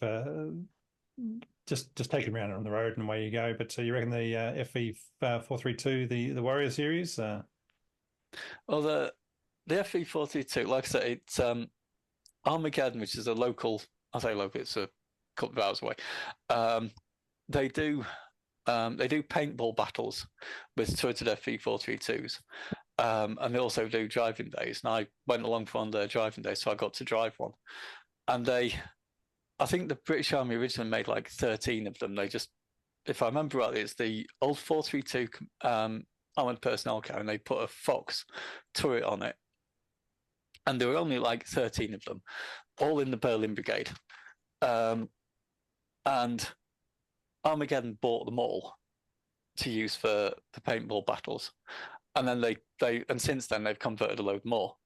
just take them around on the road and away you go. But you reckon the FV432, the Warrior series? Well, the FV432, like I said, it's Armageddon, which is a local. I say local; it's a couple of hours away. They do paintball battles with turreted FV432s, and they also do driving days. And I went along for one of their driving days, so I got to drive one. And I think the British Army originally made like 13 of them. They just, if I remember rightly, it's the old 432 armored personnel car, and they put a Fox turret on it. And there were only like 13 of them, all in the Berlin Brigade. And Armageddon bought them all to use for the paintball battles. And then and since then they've converted a load more.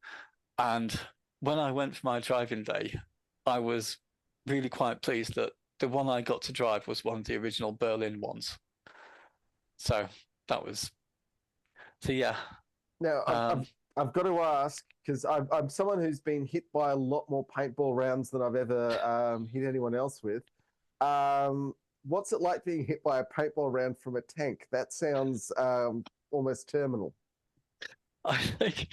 And when I went for my driving day, I was really quite pleased that the one I got to drive was one of the original Berlin ones. So yeah. Now, I've got to ask, because I'm someone who's been hit by a lot more paintball rounds than I've ever hit anyone else with. What's it like being hit by a paintball round from a tank? That sounds almost terminal. I think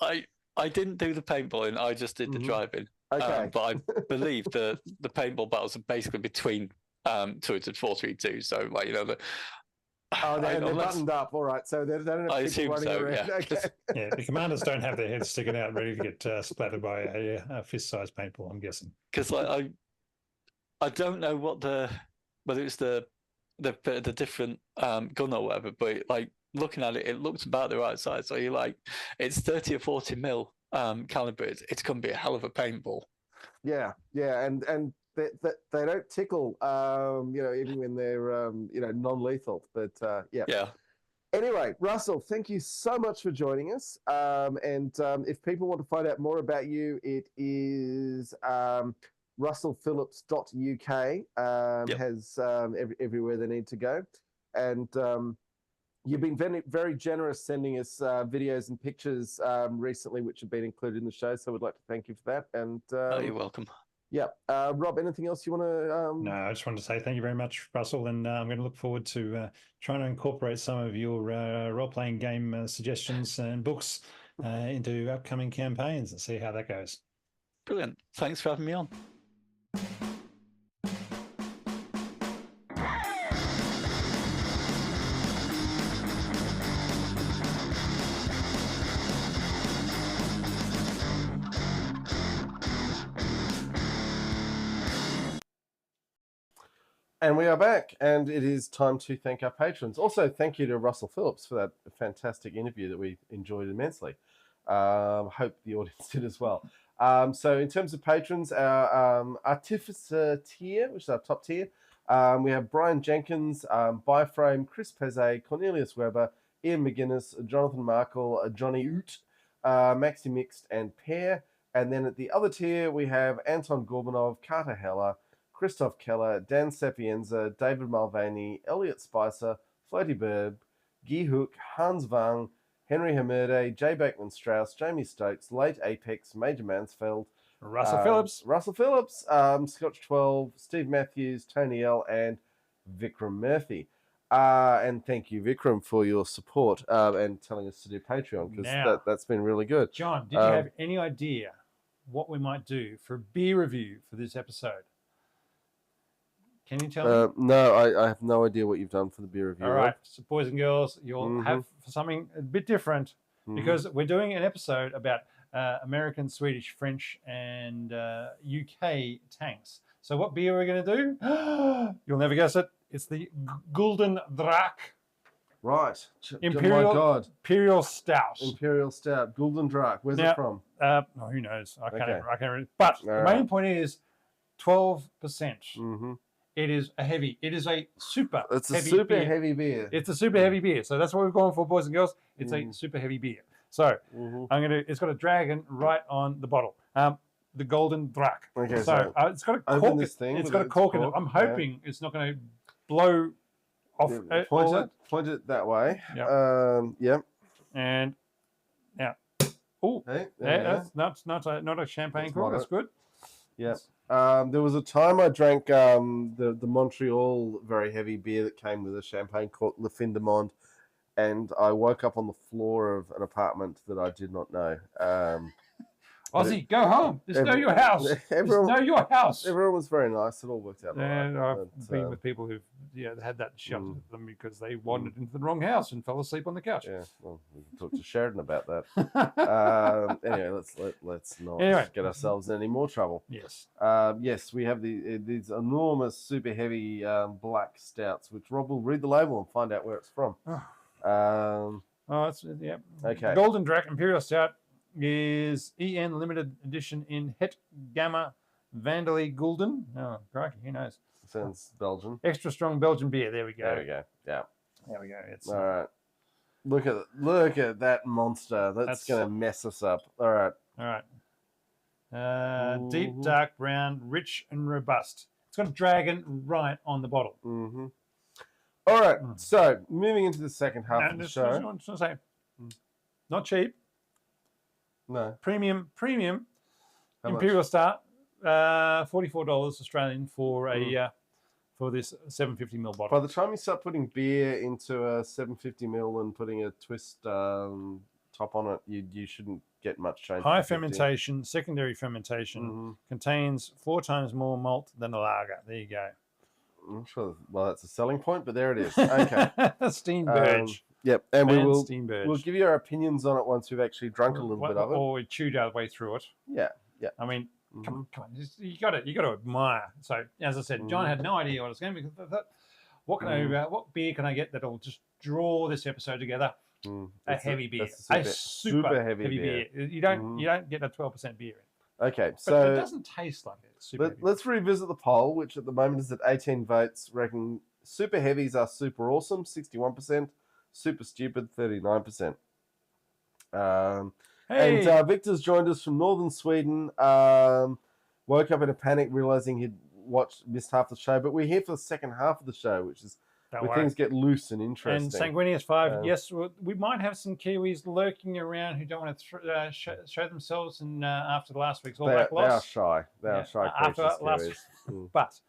I didn't do the paintballing. I just did the driving. Okay. But I believe the paintball battles are basically between turreted 432. So like they're buttoned up. All right, so they don't have people running around. Yeah. Okay. Yeah, the commanders don't have their heads sticking out ready to get splattered by a fist-sized paintball, I'm guessing. Because like I don't know whether it's the different gun or whatever, but like looking at it, it looks about the right size. So you're like, it's 30 or 40 mil caliber. It's going to be a hell of a paintball. Yeah, and they don't tickle, even when they're non-lethal. But yeah. Anyway, Russell, thank you so much for joining us. If people want to find out more about you, it is russellphillips.uk, has everywhere they need to go. And you've been very, very generous sending us videos and pictures recently, which have been included in the show. So we'd like to thank you for that. And you're welcome. Yeah. Rob, anything else you want to... No, I just wanted to say thank you very much, Russell, and I'm going to look forward to trying to incorporate some of your role-playing game suggestions and books into upcoming campaigns and see how that goes. Brilliant. Thanks for having me on. And we are back, and it is time to thank our patrons. Also, thank you to Russell Phillips for that fantastic interview that we enjoyed immensely. Hope the audience did as well. So in terms of patrons, our Artificer tier, which is our top tier, we have Brian Jenkins, Biframe, Chris Pezet, Cornelius Weber, Ian McGuinness, Jonathan Markle, Johnny Oot, Maxi Mixed, and Pear. And then at the other tier, we have Anton Gorbanov, Carter Heller, Christoph Keller, Dan Sapienza, David Mulvaney, Elliot Spicer, Floaty Bird, Guy Hook, Hans Wang, Henry Hamerde, Jay Beckman Strauss, Jamie Stokes, Late Apex, Major Mansfield, Russell Phillips, Scotch 12, Steve Matthews, Tony L, and Vikram Murphy. And thank you, Vikram, for your support and telling us to do Patreon, because that's been really good. John, did you have any idea what we might do for a beer review for this episode? Can you tell me? No, I have no idea what you've done for the beer review. All right, so boys and girls, you'll have something a bit different because we're doing an episode about American, Swedish, French, and UK tanks. So what beer are we going to do? You'll never guess it. It's the Gulden Drak. Right. Imperial, oh my God. Imperial Stout. Imperial Stout. Gulden Drak. Where's it from? Who knows? I can't remember. But the main point is 12%. It is a heavy. It is a super. It's a super heavy beer. It's a super heavy beer. So that's what we've gone for, boys and girls. It's a super heavy beer. So it's got a dragon right on the bottle. The Golden Drak. Okay. So it's got a cork. It's got a cork in it. I'm hoping it's not going to blow off. Point it that way. Yep. And now, that's not a champagne cork. That's good. Yeah. There was a time I drank the Montreal very heavy beer that came with a champagne called Le Fin de Monde, and I woke up on the floor of an apartment that I did not know. Ozzy, go home. This is not your house. This is not your house. Everyone was very nice. It all worked out. And I've been with people who've had that shut at them because they wandered into the wrong house and fell asleep on the couch. Yeah, well, we can talk to Sheridan about that. Anyway, let's not get ourselves in any more trouble. Yes. Yes, we have these enormous, super heavy black stouts, which Rob will read the label and find out where it's from. Okay. Golden Drak Imperial Stout is EN limited edition in Het Gamma Vandely Gulden. Oh, crikey, who knows? Sounds Belgian. Extra strong Belgian beer. There we go. There we go. Yeah. There we go. It's all right. Look at that monster. That's going to mess us up. All right. All right. Deep dark brown, rich and robust. It's got a dragon right on the bottle. All right. So moving into the second half of the show. Just want to say, not cheap. No. Premium How Imperial much? Stout, $44 Australian for a for this 750ml bottle. By the time you start putting beer into a 750ml and putting a twist top on it, you shouldn't get much change. High fermentation, secondary fermentation, contains 4 times more malt than a lager. There you go. I'm sure. Well, that's a selling point, but there it is. Okay. Steenberg. Yep, and we'll give you our opinions on it once we've actually drunk a little bit of it, or we chewed our way through it. Yeah. I mean, come on, you got to admire. So, as I said, John had no idea what it was going to be. What beer can I get that'll just draw this episode together? A heavy beer, a super heavy beer. You don't get a 12% beer in. Okay, but so it doesn't taste like it. Let's revisit the poll, which at the moment is at 18 votes. Reckon super heavies are super awesome, 61%. Super Stupid, 39%. Hey. And Victor's joined us from northern Sweden. Woke up in a panic, realizing he'd missed half the show, but we're here for the second half of the show, which is where things get loose and interesting. And Sanguinius 5, yes, we might have some Kiwis lurking around who don't want to show themselves. And after last week's All Black loss, they are shy. They are shy creatures, Kiwis. But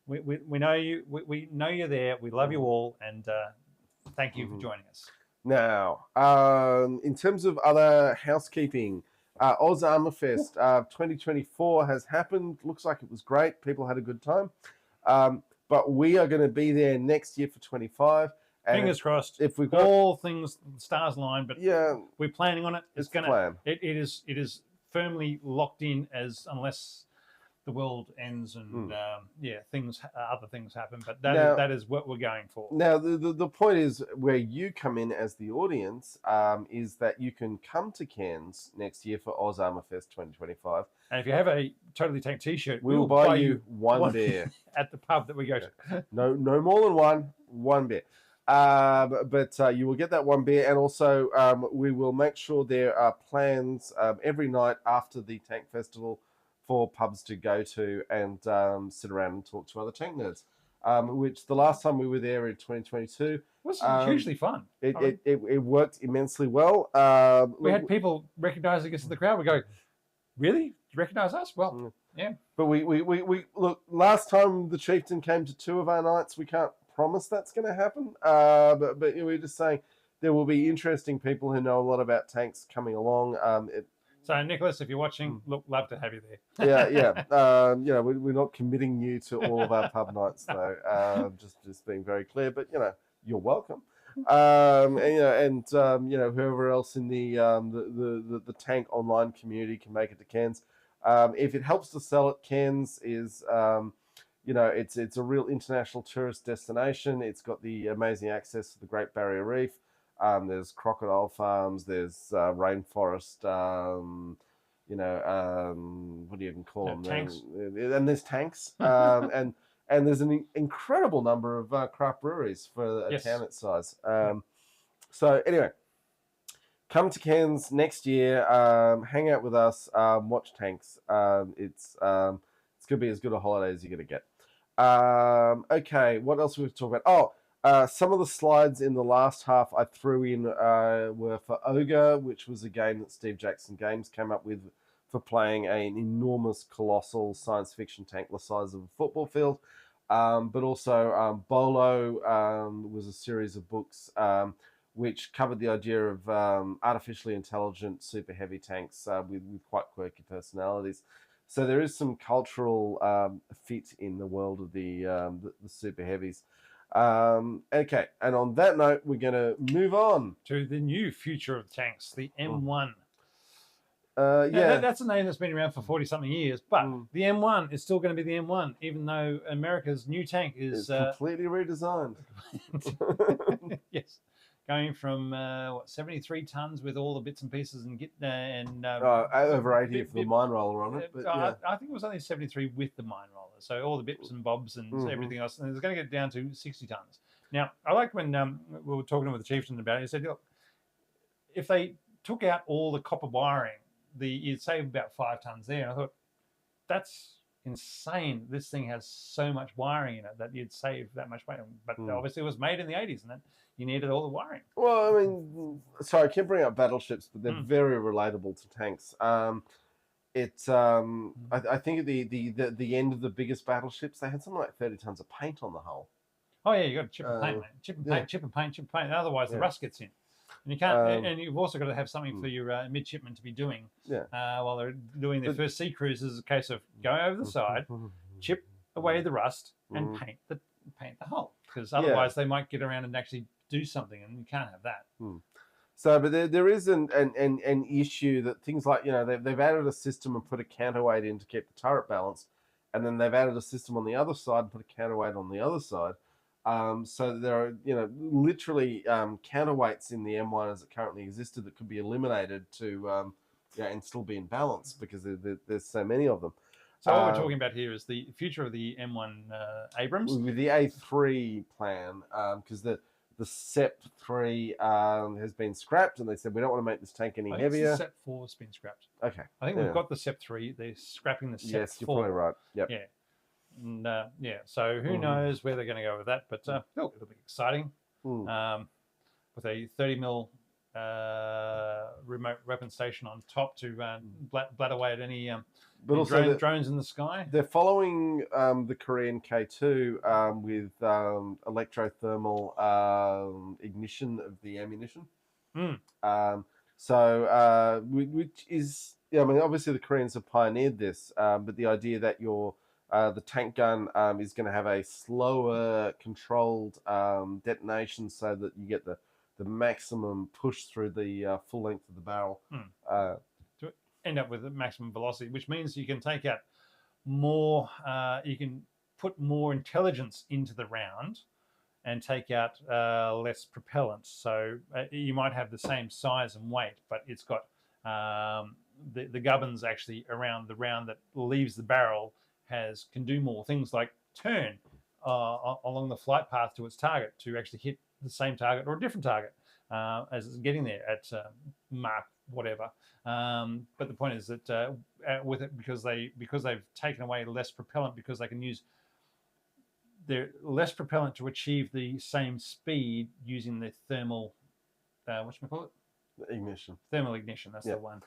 we know you. We know you're there. We love you all, and thank you for joining us. Now, in terms of other housekeeping, Oz Armour Fest 2024 has happened. Looks like it was great. People had a good time. But we are going to be there next year for 25. Fingers crossed. If we've got all things stars aligned, but yeah, we're planning on it. It's gonna. It is firmly locked in unless the world ends and other things happen. But that is what we're going for. Now the point is where you come in as the audience is that you can come to Cairns next year for Oz Armour Fest 2025. And if you have a Totally Tank T-shirt, we will buy you one beer at the pub that we go to. No more than one beer. But you will get that one beer, and also we will make sure there are plans every night after the Tank Festival for pubs to go to and sit around and talk to other tank nerds. Which the last time we were there in 2022 was hugely fun. It worked immensely well. We had people recognizing us in the crowd. We go, really? Do you recognize us? Well, yeah. But we look. Last time the Chieftain came to 2 of our nights. We can't promise that's going to happen. But we're just saying there will be interesting people who know a lot about tanks coming along. So, Nicholas, if you're watching, look, love to have you there. Yeah. We're not committing you to all of our pub nights, though. Just being very clear, but you're welcome. And whoever else in the tank online community can make it to Cairns. If it helps to sell it, Cairns is it's a real international tourist destination. It's got the amazing access to the Great Barrier Reef. There's crocodile farms. There's rainforest. What do you even call them? Tanks. And there's tanks. And there's an incredible number of craft breweries for a town its size. So anyway, come to Cairns next year. Hang out with us. Watch tanks. It's going to be as good a holiday as you're going to get. Okay, what else we've talked about? Some of the slides in the last half I threw in were for Ogre, which was a game that Steve Jackson Games came up with for playing an enormous, colossal science fiction tank the size of a football field. But also Bolo was a series of books which covered the idea of artificially intelligent super heavy tanks with quite quirky personalities. So there is some cultural fit in the world of the super heavies. Okay, and on that note, we're going to move on to the new future of tanks, the M1. That's a name that's been around for 40-something years, but the M1 is still going to be the M1, even though America's new tank is completely redesigned. Yes, going from 73 tons with all the bits and pieces and over 80 for the mine roller on it. But I think it was only 73 with the mine roller, so all the bits and bobs and everything else, and it's going to get down to 60 tons. Now, I like when we were talking with the chieftain about it. He said, look, if they took out all the copper wiring, you'd save about 5 tons there. And I thought, that's insane. This thing has so much wiring in it that you'd save that much weight. But obviously it was made in the 80s and you needed all the wiring. Well, I mean, sorry, I keep bringing up battleships, but they're very relatable to tanks. I think at the end of the biggest battleships, they had something like 30 tons of paint on the hull. Oh, yeah, you got to chip and paint, mate. Chip and paint. Otherwise, the rust gets in. And you can't, and you've also got to have something for your midshipmen to be doing while they're doing their first sea cruises. A case of going over the side, chip away the rust, and paint the hull, because otherwise they might get around and actually do something, and you can't have that. So, but there is an issue that things like they've added a system and put a counterweight in to keep the turret balanced, and then they've added a system on the other side and put a counterweight on the other side. So there are, literally counterweights in the M1 as it currently existed that could be eliminated to, and still be in balance because there's so many of them. So what we're talking about here is the future of the M1 Abrams with the A3 plan, because the the SEP3 has been scrapped, and they said we don't want to make this tank any I think heavier. the SEP 4 has been scrapped. Okay. I think we've got the SEP 3. They're scrapping the SEP 4. Yes, you're probably right. Yep. Yeah. And, yeah. So who knows where they're going to go with that? But it'll be exciting. With a 30mm remote weapon station on top to blat away at any but also drones in the sky. They're following the Korean K2 with electrothermal ignition of the ammunition. Which is, I mean, obviously the Koreans have pioneered this, but the idea that the tank gun is going to have a slower controlled detonation so that you get the maximum push through the full length of the barrel. To end up with the maximum velocity, which means you can take out more, you can put more intelligence into the round and take out less propellant. So you might have the same size and weight, but it's got the gubbins actually around the round that leaves the barrel can do more things like turn along the flight path to its target to actually hit the same target or a different target as it's getting there at Mach whatever. But the point is that with it, because they've taken away less propellant, because they can use their less propellant to achieve the same speed using the thermal whatchamacallit? Ignition. Thermal ignition, that's the one.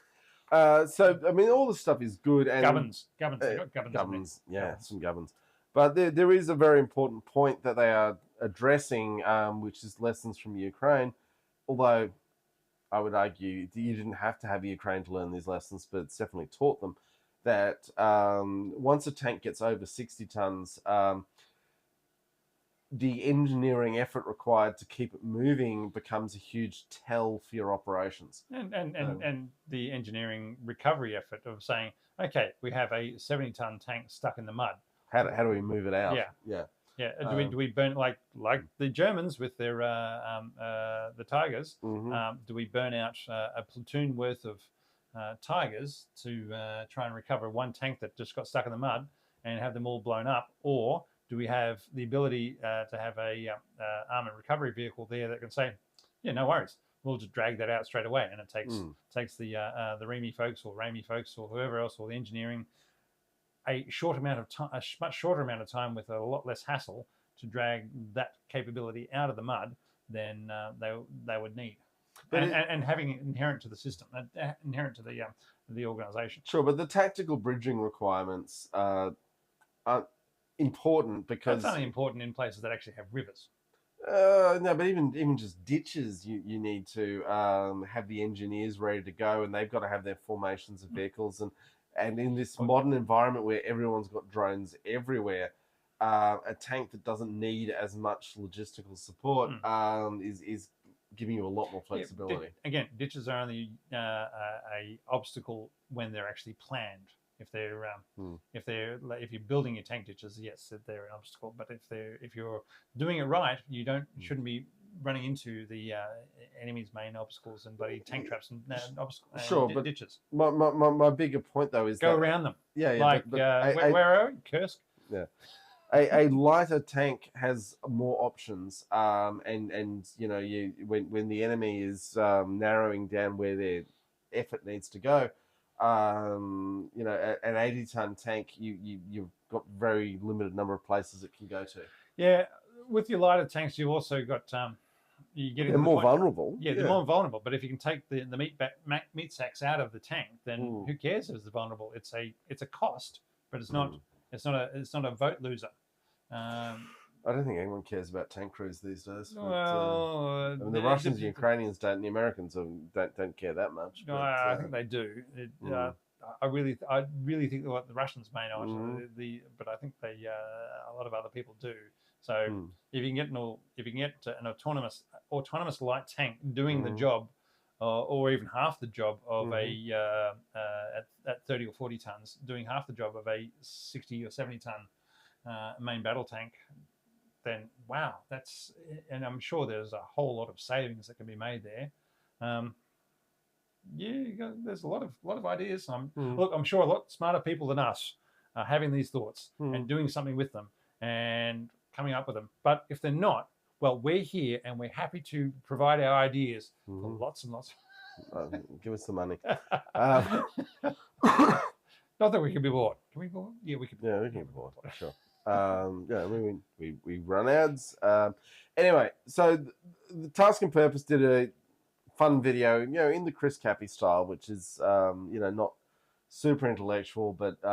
So I mean, all this stuff is good. And gubbins. They got gubbins. Some gubbins. But there is a very important point that they are addressing, which is lessons from Ukraine. Although I would argue you didn't have to have Ukraine to learn these lessons, but it's definitely taught them that once a tank gets over 60 tons, the engineering effort required to keep it moving becomes a huge tell for your operations. And the engineering recovery effort of saying, okay, we have a 70-ton tank stuck in the mud. How do we move it out? Yeah. Do we burn like the Germans with their the Tigers? Do we burn out a platoon worth of Tigers to try and recover one tank that just got stuck in the mud and have them all blown up, or do we have the ability to have a armament recovery vehicle there that can say, yeah, no worries, we'll just drag that out straight away, and it takes the REME folks or whoever else, or the engineering, a much shorter amount of time with a lot less hassle to drag that capability out of the mud than they would need, and having it inherent to the system, inherent to the organisation. Sure, but the tactical bridging requirements are important because that's only important in places that actually have rivers. No, but even just ditches, you need to have the engineers ready to go, and they've got to have their formations of vehicles, and in this modern environment where everyone's got drones everywhere, a tank that doesn't need as much logistical support is giving you a lot more flexibility. Again, ditches are only a obstacle when they're actually planned. If you're building your tank ditches, yes, they're an obstacle. But if you're doing it right, you shouldn't be running into the enemy's main obstacles and bloody tank traps and ditches. My bigger point though is go around them. Yeah. Where are we? Kursk? Yeah. A lighter tank has more options, and when the enemy is narrowing down where their effort needs to go. An 80-ton tank, you've got very limited number of places it can go to. Yeah, with your lighter tanks, you've also got they're more vulnerable. Yeah, they're more vulnerable. But if you can take the meat sacks out of the tank, then who cares if it's vulnerable? It's a cost, but it's not a vote loser. I don't think anyone cares about tank crews these days. Well, the Russians and Ukrainians don't, and the Americans don't care that much. No, I think they do. I really think what the Russians may not, but I think a lot of other people do. So if you can get an autonomous light tank doing the job, or even half the job of at 30 or 40 tons, doing half the job of a 60 or 70 ton main battle tank, then wow, and I'm sure there's a whole lot of savings that can be made there. There's a lot of ideas. Look, I'm sure a lot smarter people than us are having these thoughts and doing something with them and coming up with them. But if they're not, Well, we're here and we're happy to provide our ideas for Mhm. lots and lots. Give us the money. Not that we can be bought. Can we be bought? Yeah, we can. Yeah, we can be bought. Sure. Yeah, I mean, we run ads. Anyway, so the Task and Purpose did a fun video, in the Chris Cappy style, which is, not super intellectual, but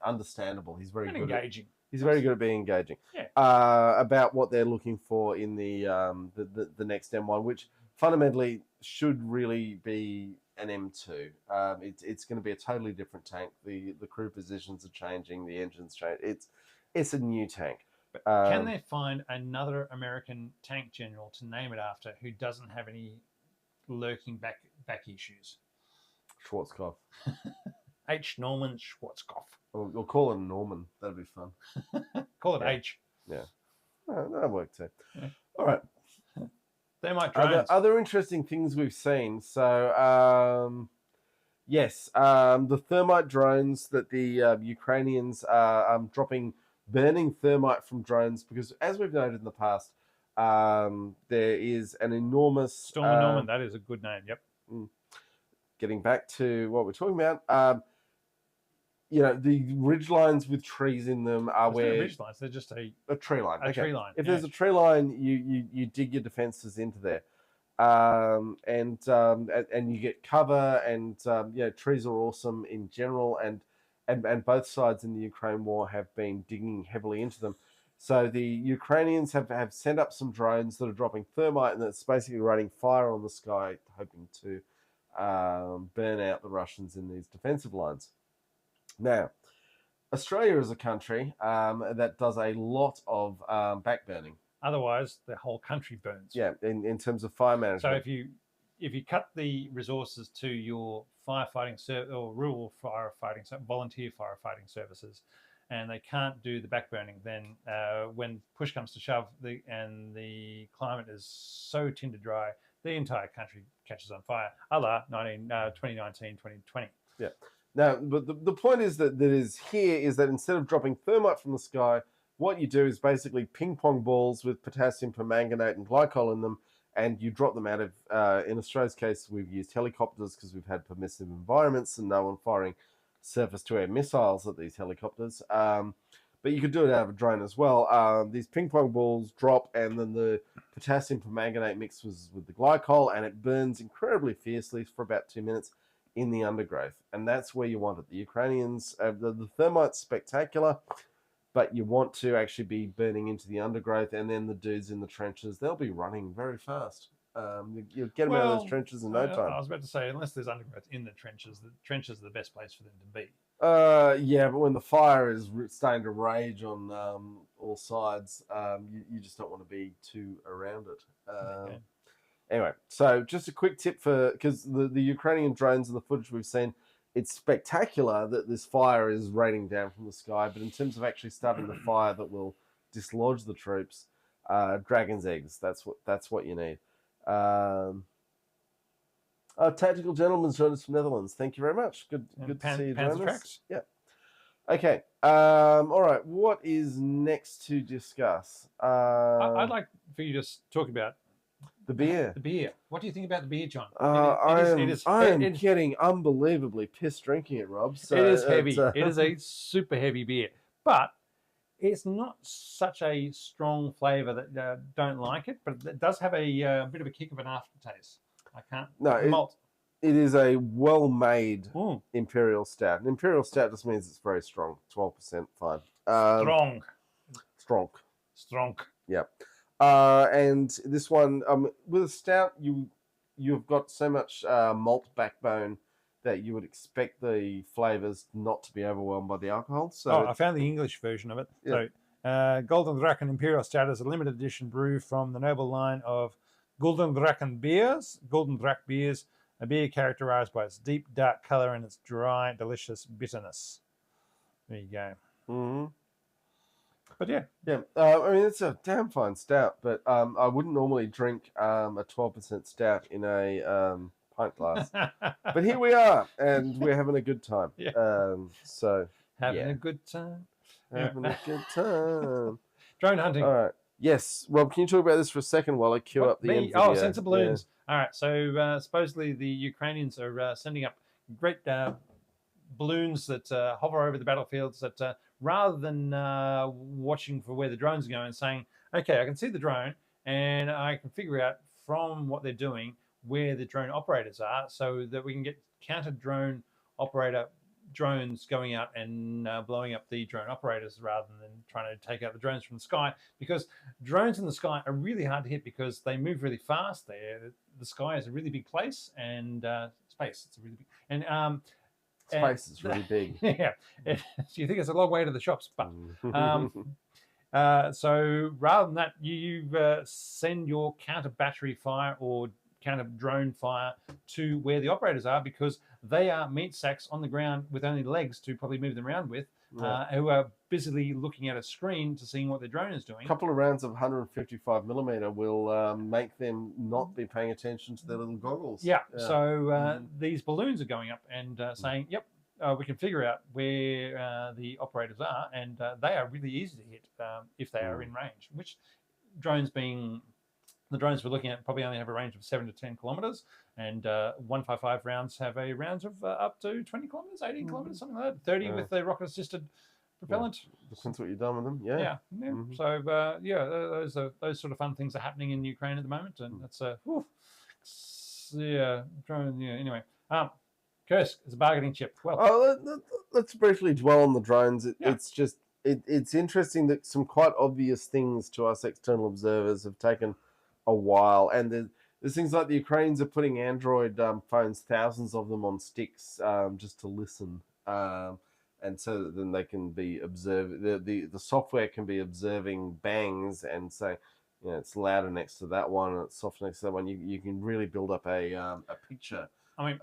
understandable. He's very And good engaging. He's very good at being engaging. Yeah. About what they're looking for in the next M1, which fundamentally should really be an M2. It's going to be a totally different tank. The crew positions are changing. The engines change. It's a new tank. But can they find another American tank general to name it after who doesn't have any lurking back issues? Schwarzkopf. H. Norman Schwarzkopf. We'll call him Norman. That'd be fun. Call it H. Yeah. That'll work too. Yeah. All right. Thermite drones. Other interesting things we've seen. So, yes, the thermite drones that the Ukrainians are burning thermite from drones, because as we've noted in the past, there is an enormous... Storm of Norman, that is a good name, yep. Getting back to what we're talking about, the ridge lines with trees in them are where... ridge lines, they're just a tree line. Tree line. If there's a tree line, you dig your defences into there. And you get cover, and trees are awesome in general, and both sides in the Ukraine war have been digging heavily into them. So the Ukrainians have sent up some drones that are dropping thermite, and that's basically raining fire on the sky, hoping to burn out the Russians in these defensive lines. Now, Australia is a country that does a lot of backburning. Otherwise, the whole country burns. Yeah, in terms of fire management. So if you cut the resources to your firefighting or rural firefighting, volunteer firefighting services, and they can't do the backburning, then when push comes to shove, and the climate is so tinder dry, the entire country catches on fire, a la 2019, 2020. Yeah. Now, but the point is that instead of dropping thermite from the sky, what you do is basically ping pong balls with potassium permanganate and glycol in them, and you drop them out of, in Australia's case, we've used helicopters because we've had permissive environments and no one firing surface-to-air missiles at these helicopters. But you could do it out of a drone as well. These ping pong balls drop, and then the potassium permanganate mixes with the glycol, and it burns incredibly fiercely for about 2 minutes in the undergrowth. And that's where you want it. The Ukrainians, the thermite's spectacular, but you want to actually be burning into the undergrowth, and then the dudes in the trenches, they'll be running very fast. You'll get them out of those trenches in no time. I was about to say, unless there's undergrowth in the trenches are the best place for them to be. Yeah, but when the fire is starting to rage on all sides, you just don't want to be too around it. Okay. Anyway, so just a quick tip because the Ukrainian drones and the footage we've seen, it's spectacular that this fire is raining down from the sky, but in terms of actually starting the fire that will dislodge the troops, dragon's eggs, that's what you need. Tactical Gentleman's joined us from Netherlands. Thank you very much. Good to see you join us. Yeah. Okay. All right. What is next to discuss? I'd like for you to talk about the beer. The beer. What do you think about the beer, John? I am getting unbelievably pissed drinking it, Rob. So it is heavy. It is a super heavy beer, but it's not such a strong flavour that don't like it. But it does have a bit of a kick of an aftertaste. I can't. Malt. It is a well-made Imperial Stout. An Imperial Stout just means it's very strong. 12%, fine. Strong. Yeah. And this one, with a stout, you've got so much malt backbone that you would expect the flavours not to be overwhelmed by the alcohol. So I found the English version of it. Yeah. So, Golden Draken Imperial Stout is a limited edition brew from the noble line of Golden Draken beers, a beer characterized by its deep, dark color and its dry, delicious bitterness. There you go. Mm-hmm. But yeah. I mean, it's a damn fine stout, but I wouldn't normally drink a 12% stout in a pint glass. But here we are, and we're having a good time. Yeah. So having a good time. Having a good time. Drone hunting. All right. Yes, Rob, can you talk about this for a second while I queue up the end video? Oh, sensor balloons. All right, so supposedly the Ukrainians are sending up great balloons that hover over the battlefields that rather than watching for where the drones are going and saying, okay, I can see the drone and I can figure out from what they're doing where the drone operators are so that we can get counter drone operator drones going out and blowing up the drone operators rather than trying to take out the drones from the sky, because drones in the sky are really hard to hit because they move really fast. The sky is a really big place, and space it's a really big and space is really big. Yeah, you think it's a long way to the shops, but so rather than that, you send your counter battery fire or counter drone fire to where the operators are, because they are meat sacks on the ground with only legs to probably move them around with, who are busily looking at a screen to seeing what their drone is doing. A couple of rounds of 155mm will make them not be paying attention to their little goggles. Yeah. So these balloons are going up and saying, yep, we can figure out where the operators are, and they are really easy to hit if they are in range, which drones being... The drones we're looking at probably only have a range of 7 to 10 kilometers, and 155 rounds have a range of up to 20 kilometers, 18 kilometers, something like that. 30 with the rocket-assisted propellant. Depends what you've done with them. Yeah. So those sort of fun things are happening in Ukraine at the moment, and that's drone. Yeah. Anyway, Kursk is a bargaining chip. Well, let's briefly dwell on the drones. It's just it's interesting that some quite obvious things to us external observers have taken a while, and there's things like the Ukrainians are putting Android phones, thousands of them, on sticks just to listen, and so that then they can be the software can be observing bangs and say, you know, it's louder next to that one and it's softer next to that one. You can really build up a picture. I mean,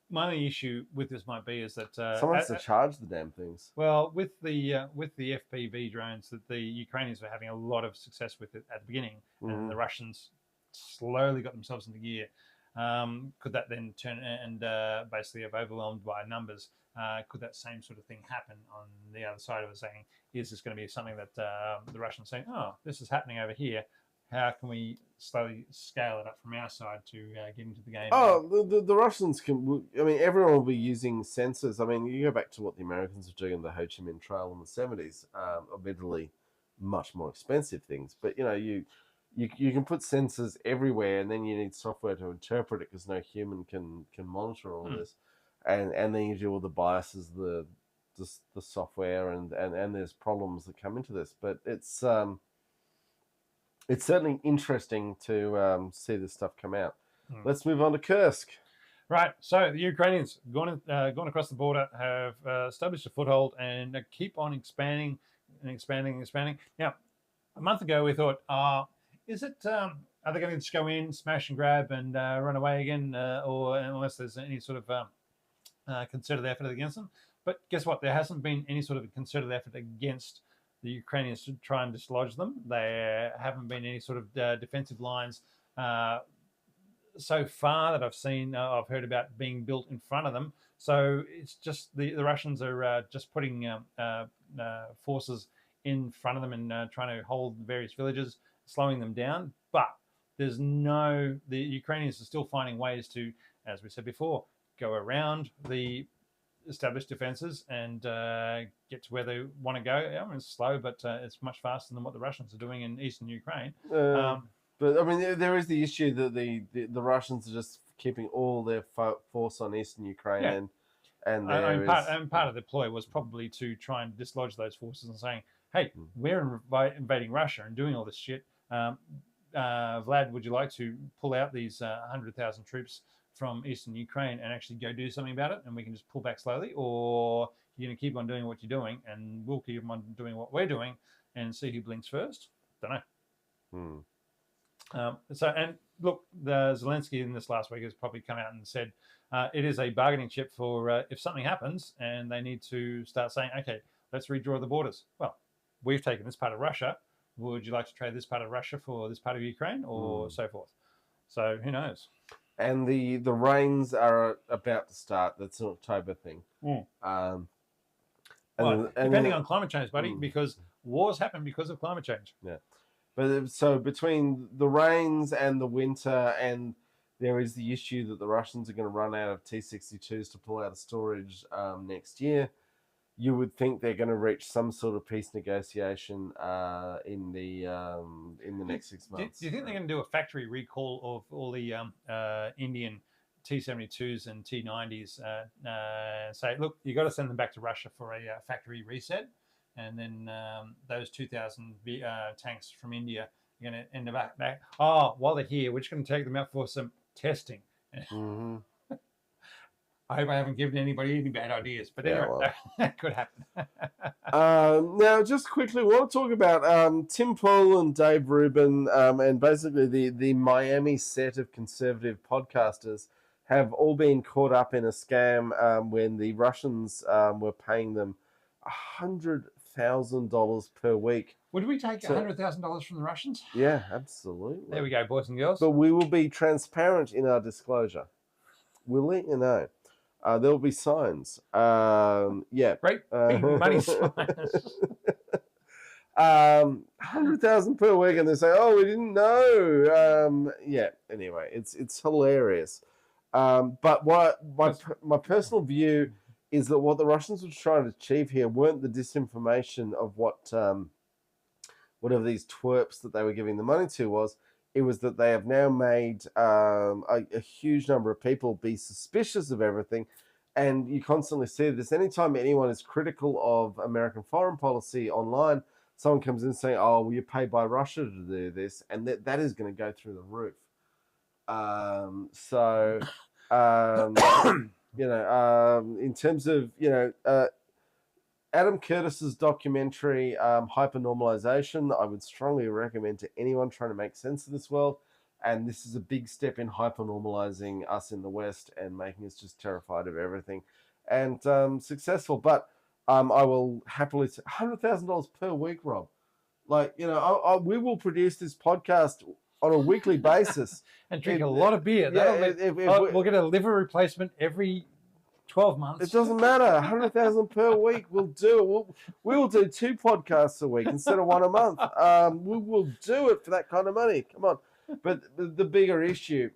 my only issue with this might be is that someone has to charge the damn things. Well, with the FPV drones that the Ukrainians were having a lot of success with it at the beginning, and the Russians slowly got themselves into gear. Could that then turn and basically have overwhelmed by numbers? Could that same sort of thing happen on the other side of it, saying, is this going to be something that the Russians saying, oh, this is happening over here, how can we slowly scale it up from our side to get into the game? Oh, the Russians can... I mean, everyone will be using sensors. I mean, you go back to what the Americans were doing on the Ho Chi Minh Trail in the 70s, admittedly much more expensive things. But, you know, you can put sensors everywhere, and then you need software to interpret it because no human can monitor all this. And then you deal with the biases, the software, and there's problems that come into this. But it's certainly interesting to see this stuff come out. Let's move on to Kursk. Right. So the Ukrainians gone across the border, have established a foothold, and keep on expanding and expanding and expanding. Now, a month ago we thought, is it? Are they going to just go in, smash and grab, and run away again, or unless there's any sort of concerted effort against them? But guess what? There hasn't been any sort of concerted effort against the Ukrainians to try and dislodge them. There haven't been any sort of defensive lines so far that I've seen, I've heard about being built in front of them. So it's just the Russians are just putting forces in front of them and trying to hold various villages, slowing them down. But the Ukrainians are still finding ways to, as we said before, go around the established defenses and get to where they want to go. I mean, it's slow, but it's much faster than what the Russians are doing in eastern Ukraine. But I mean, there is the issue that the Russians are just keeping all their force on eastern Ukraine, and part of the ploy was probably to try and dislodge those forces and saying, "Hey, we're invading Russia and doing all this shit. Vlad, would you like to pull out these 100,000 troops from eastern Ukraine and actually go do something about it, and we can just pull back slowly, or you're going to keep on doing what you're doing, and we'll keep on doing what we're doing, and see who blinks first." Don't know. And look, Zelensky in this last week has probably come out and said it is a bargaining chip for if something happens and they need to start saying, okay, let's redraw the borders. Well, we've taken this part of Russia. Would you like to trade this part of Russia for this part of Ukraine, or so forth? So who knows? And the rains are about to start. That's an October thing. Depending on climate change, buddy, because wars happen because of climate change. Yeah. But so between the rains and the winter, and there is the issue that the Russians are going to run out of T-62s to pull out of storage next year. You would think they're going to reach some sort of peace negotiation in the next 6 months. Do you think they're going to do a factory recall of all the Indian T-72s and T-90s? Say, look, you got to send them back to Russia for a factory reset, and then those 2,000 tanks from India are going to end up back. Oh, while they're here, we're just going to take them out for some testing. Mm-hmm. I hope I haven't given anybody any bad ideas, but anyway, well. that could happen. Now, just quickly, we want to talk about Tim Pool and Dave Rubin, and basically the Miami set of conservative podcasters have all been caught up in a scam when the Russians were paying them $100,000 per week. Would we take $100,000 from the Russians? Yeah, absolutely. There we go, boys and girls. But we will be transparent in our disclosure. We'll let you know. There will be signs. Yeah. Great big money signs. 100,000 per week, and they say, "Oh, we didn't know." Yeah. Anyway, it's hilarious. But what my personal view is that what the Russians were trying to achieve here weren't the disinformation of what whatever these twerps that they were giving the money to was. It was that they have now made a huge number of people be suspicious of everything. And you constantly see this. Anytime anyone is critical of American foreign policy online, someone comes in saying, oh, well, you're paid by Russia to do this. And that is going to go through the roof. In terms of, Adam Curtis's documentary, Hypernormalization, I would strongly recommend to anyone trying to make sense of this world. And this is a big step in hypernormalizing us in the West and making us just terrified of everything and successful. But I will happily say $100,000 per week, Rob. Like, we will produce this podcast on a weekly basis. And drink a lot of beer. We'll get a liver replacement every 12 months. It doesn't matter. 100,000 per week. We'll do it. We will do 2 podcasts a week instead of 1 a month. We will do it for that kind of money. Come on. But the bigger issue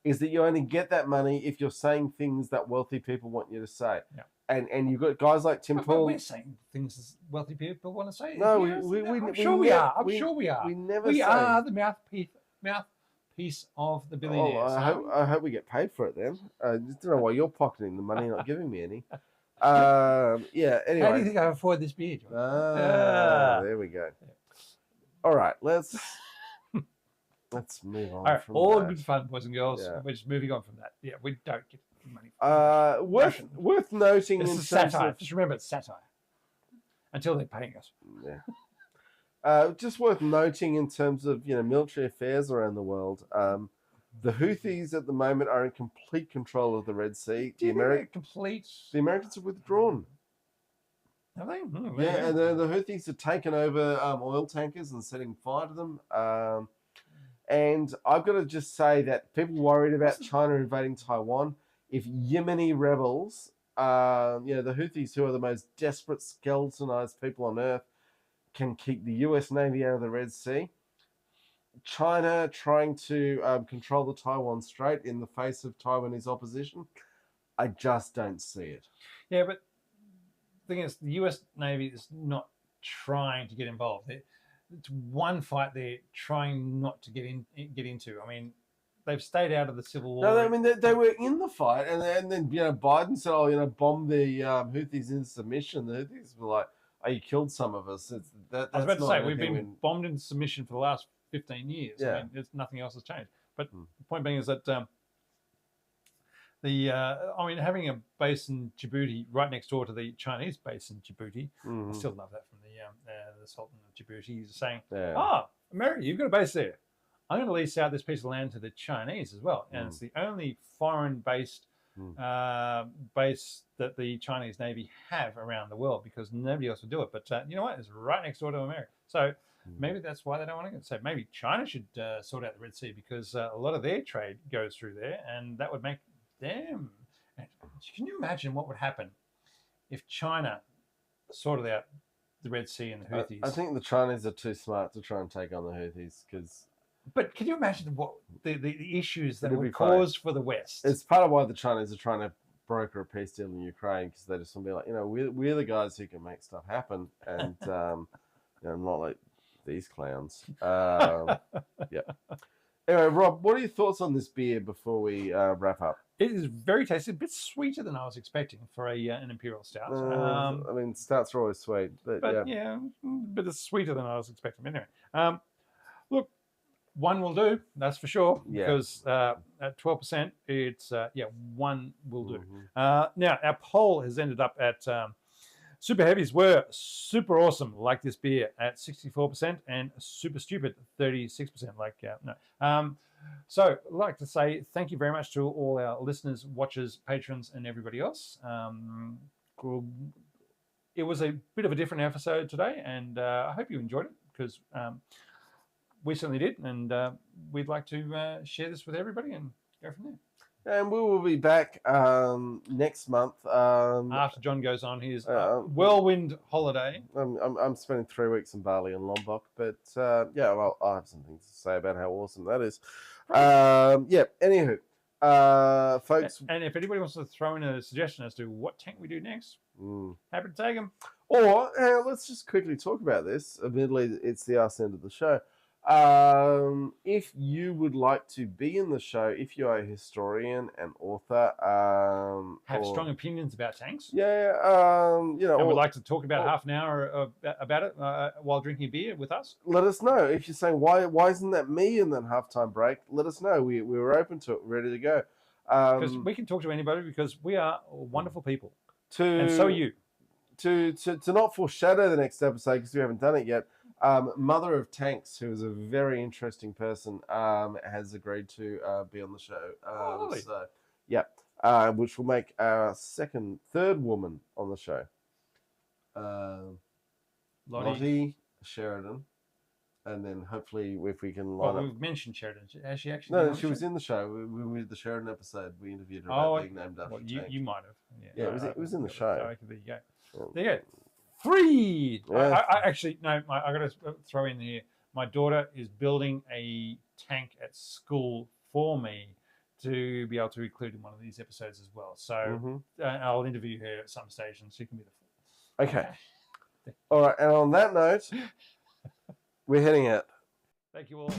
is that you only get that money if you're saying things that wealthy people want you to say. Yeah. And you've got guys like Tim Pool. We're saying things wealthy people want to say. No, I'm sure we are. I'm sure we are. We are the mouthpiece of the billionaires. I hope we get paid for it then. I just don't know why you're pocketing the money, not giving me any. Yeah. Anyway. How do you think I afford this beer, John? There we go. All right, let's move on. All right, all good fun, boys and girls. Yeah. We're just moving on from that. Yeah, we don't get money. Worth noting. This is satire. Just remember, it's satire. Until they're paying us. Yeah. Just worth noting in terms of military affairs around the world. The Houthis at the moment are in complete control of the Red Sea. The Americans have withdrawn. Have they? Yeah, and the Houthis have taken over oil tankers and setting fire to them. And I've got to just say that people worried about China invading Taiwan, if Yemeni rebels, the Houthis, who are the most desperate, skeletonized people on earth, can keep the US Navy out of the Red Sea, China trying to control the Taiwan Strait in the face of Taiwanese opposition, I just don't see it. Yeah, but the thing is, the US Navy is not trying to get involved. It's one fight they're trying not to get into. I mean, they've stayed out of the Civil War. No, I mean they were in the fight, and then Biden said, "Oh, bomb the Houthis into submission." The Houthis were like, "Oh, you killed some of us." I was about to say we've been bombed into submission for the last 15 years. Yeah. I mean, nothing else has changed. But the point being is that having a base in Djibouti right next door to the Chinese base in Djibouti, I still love that from the Sultan of Djibouti. He's saying, America, you've got a base there. I'm going to lease out this piece of land to the Chinese as well. And it's the only foreign-based base that the Chinese Navy have around the world because nobody else would do it. But you know what? It's right next door to America. So maybe that's why they don't want to go. So maybe China should sort out the Red Sea because a lot of their trade goes through there, and that would make them. Can you imagine what would happen if China sorted out the Red Sea and the Houthis. I think the Chinese are too smart to try and take on the Houthis because. But can you imagine what the issues that It'll would be fine. cause for the West? It's part of why the Chinese are trying to broker a peace deal in Ukraine, because they just want to be like, we're the guys who can make stuff happen, and not like these clowns. Yeah. Anyway, Rob, what are your thoughts on this beer before we wrap up? It is very tasty, a bit sweeter than I was expecting for an imperial stout. I mean, stouts are always sweet, but yeah, a bit sweeter than I was expecting. Anyway, look, one will do, that's for sure. Yeah. Because at 12%, it's one will do. Mm-hmm. Now our poll has ended up at super heavies were super awesome, like this beer, at 64%, and super stupid 36%. So I'd like to say thank you very much to all our listeners, watchers, patrons, and everybody else. It was a bit of a different episode today, and I hope you enjoyed it, because we certainly did, and we'd like to share this with everybody and go from there. And we will be back next month. After John goes on his whirlwind holiday. I'm spending 3 weeks in Bali and Lombok, but well, I have some things to say about how awesome that is. Anywho, folks. And if anybody wants to throw in a suggestion as to what tank we do next, happy to take them. Or let's just quickly talk about this. Admittedly, it's the arse end of the show. If you would like to be in the show, if you are a historian and author, have strong opinions about tanks, and would like to talk about half an hour about it while drinking a beer with us, let us know. If you're saying why isn't that me in that halftime break, let us know. We were open to it, ready to go. Because we can talk to anybody, because we are wonderful people, and so are you. To not foreshadow the next episode, because we haven't done it yet. Mother of Tanks, who is a very interesting person, has agreed to be on the show. Which will make our third woman on the show. Lottie Sheridan, and then hopefully if we can line up. We've mentioned Sheridan. Has she actually? No, she was in the show. We did the Sheridan episode. We interviewed her about being named after. You might have. Yeah, it was in the show. Okay, there you go. There you go. 3. Yeah. I actually no. I got to throw in here. My daughter is building a tank at school for me to be able to include in one of these episodes as well. So I'll interview her at some stage, and she can be the 4th. Okay. All right. And on that note, we're heading out. Thank you all.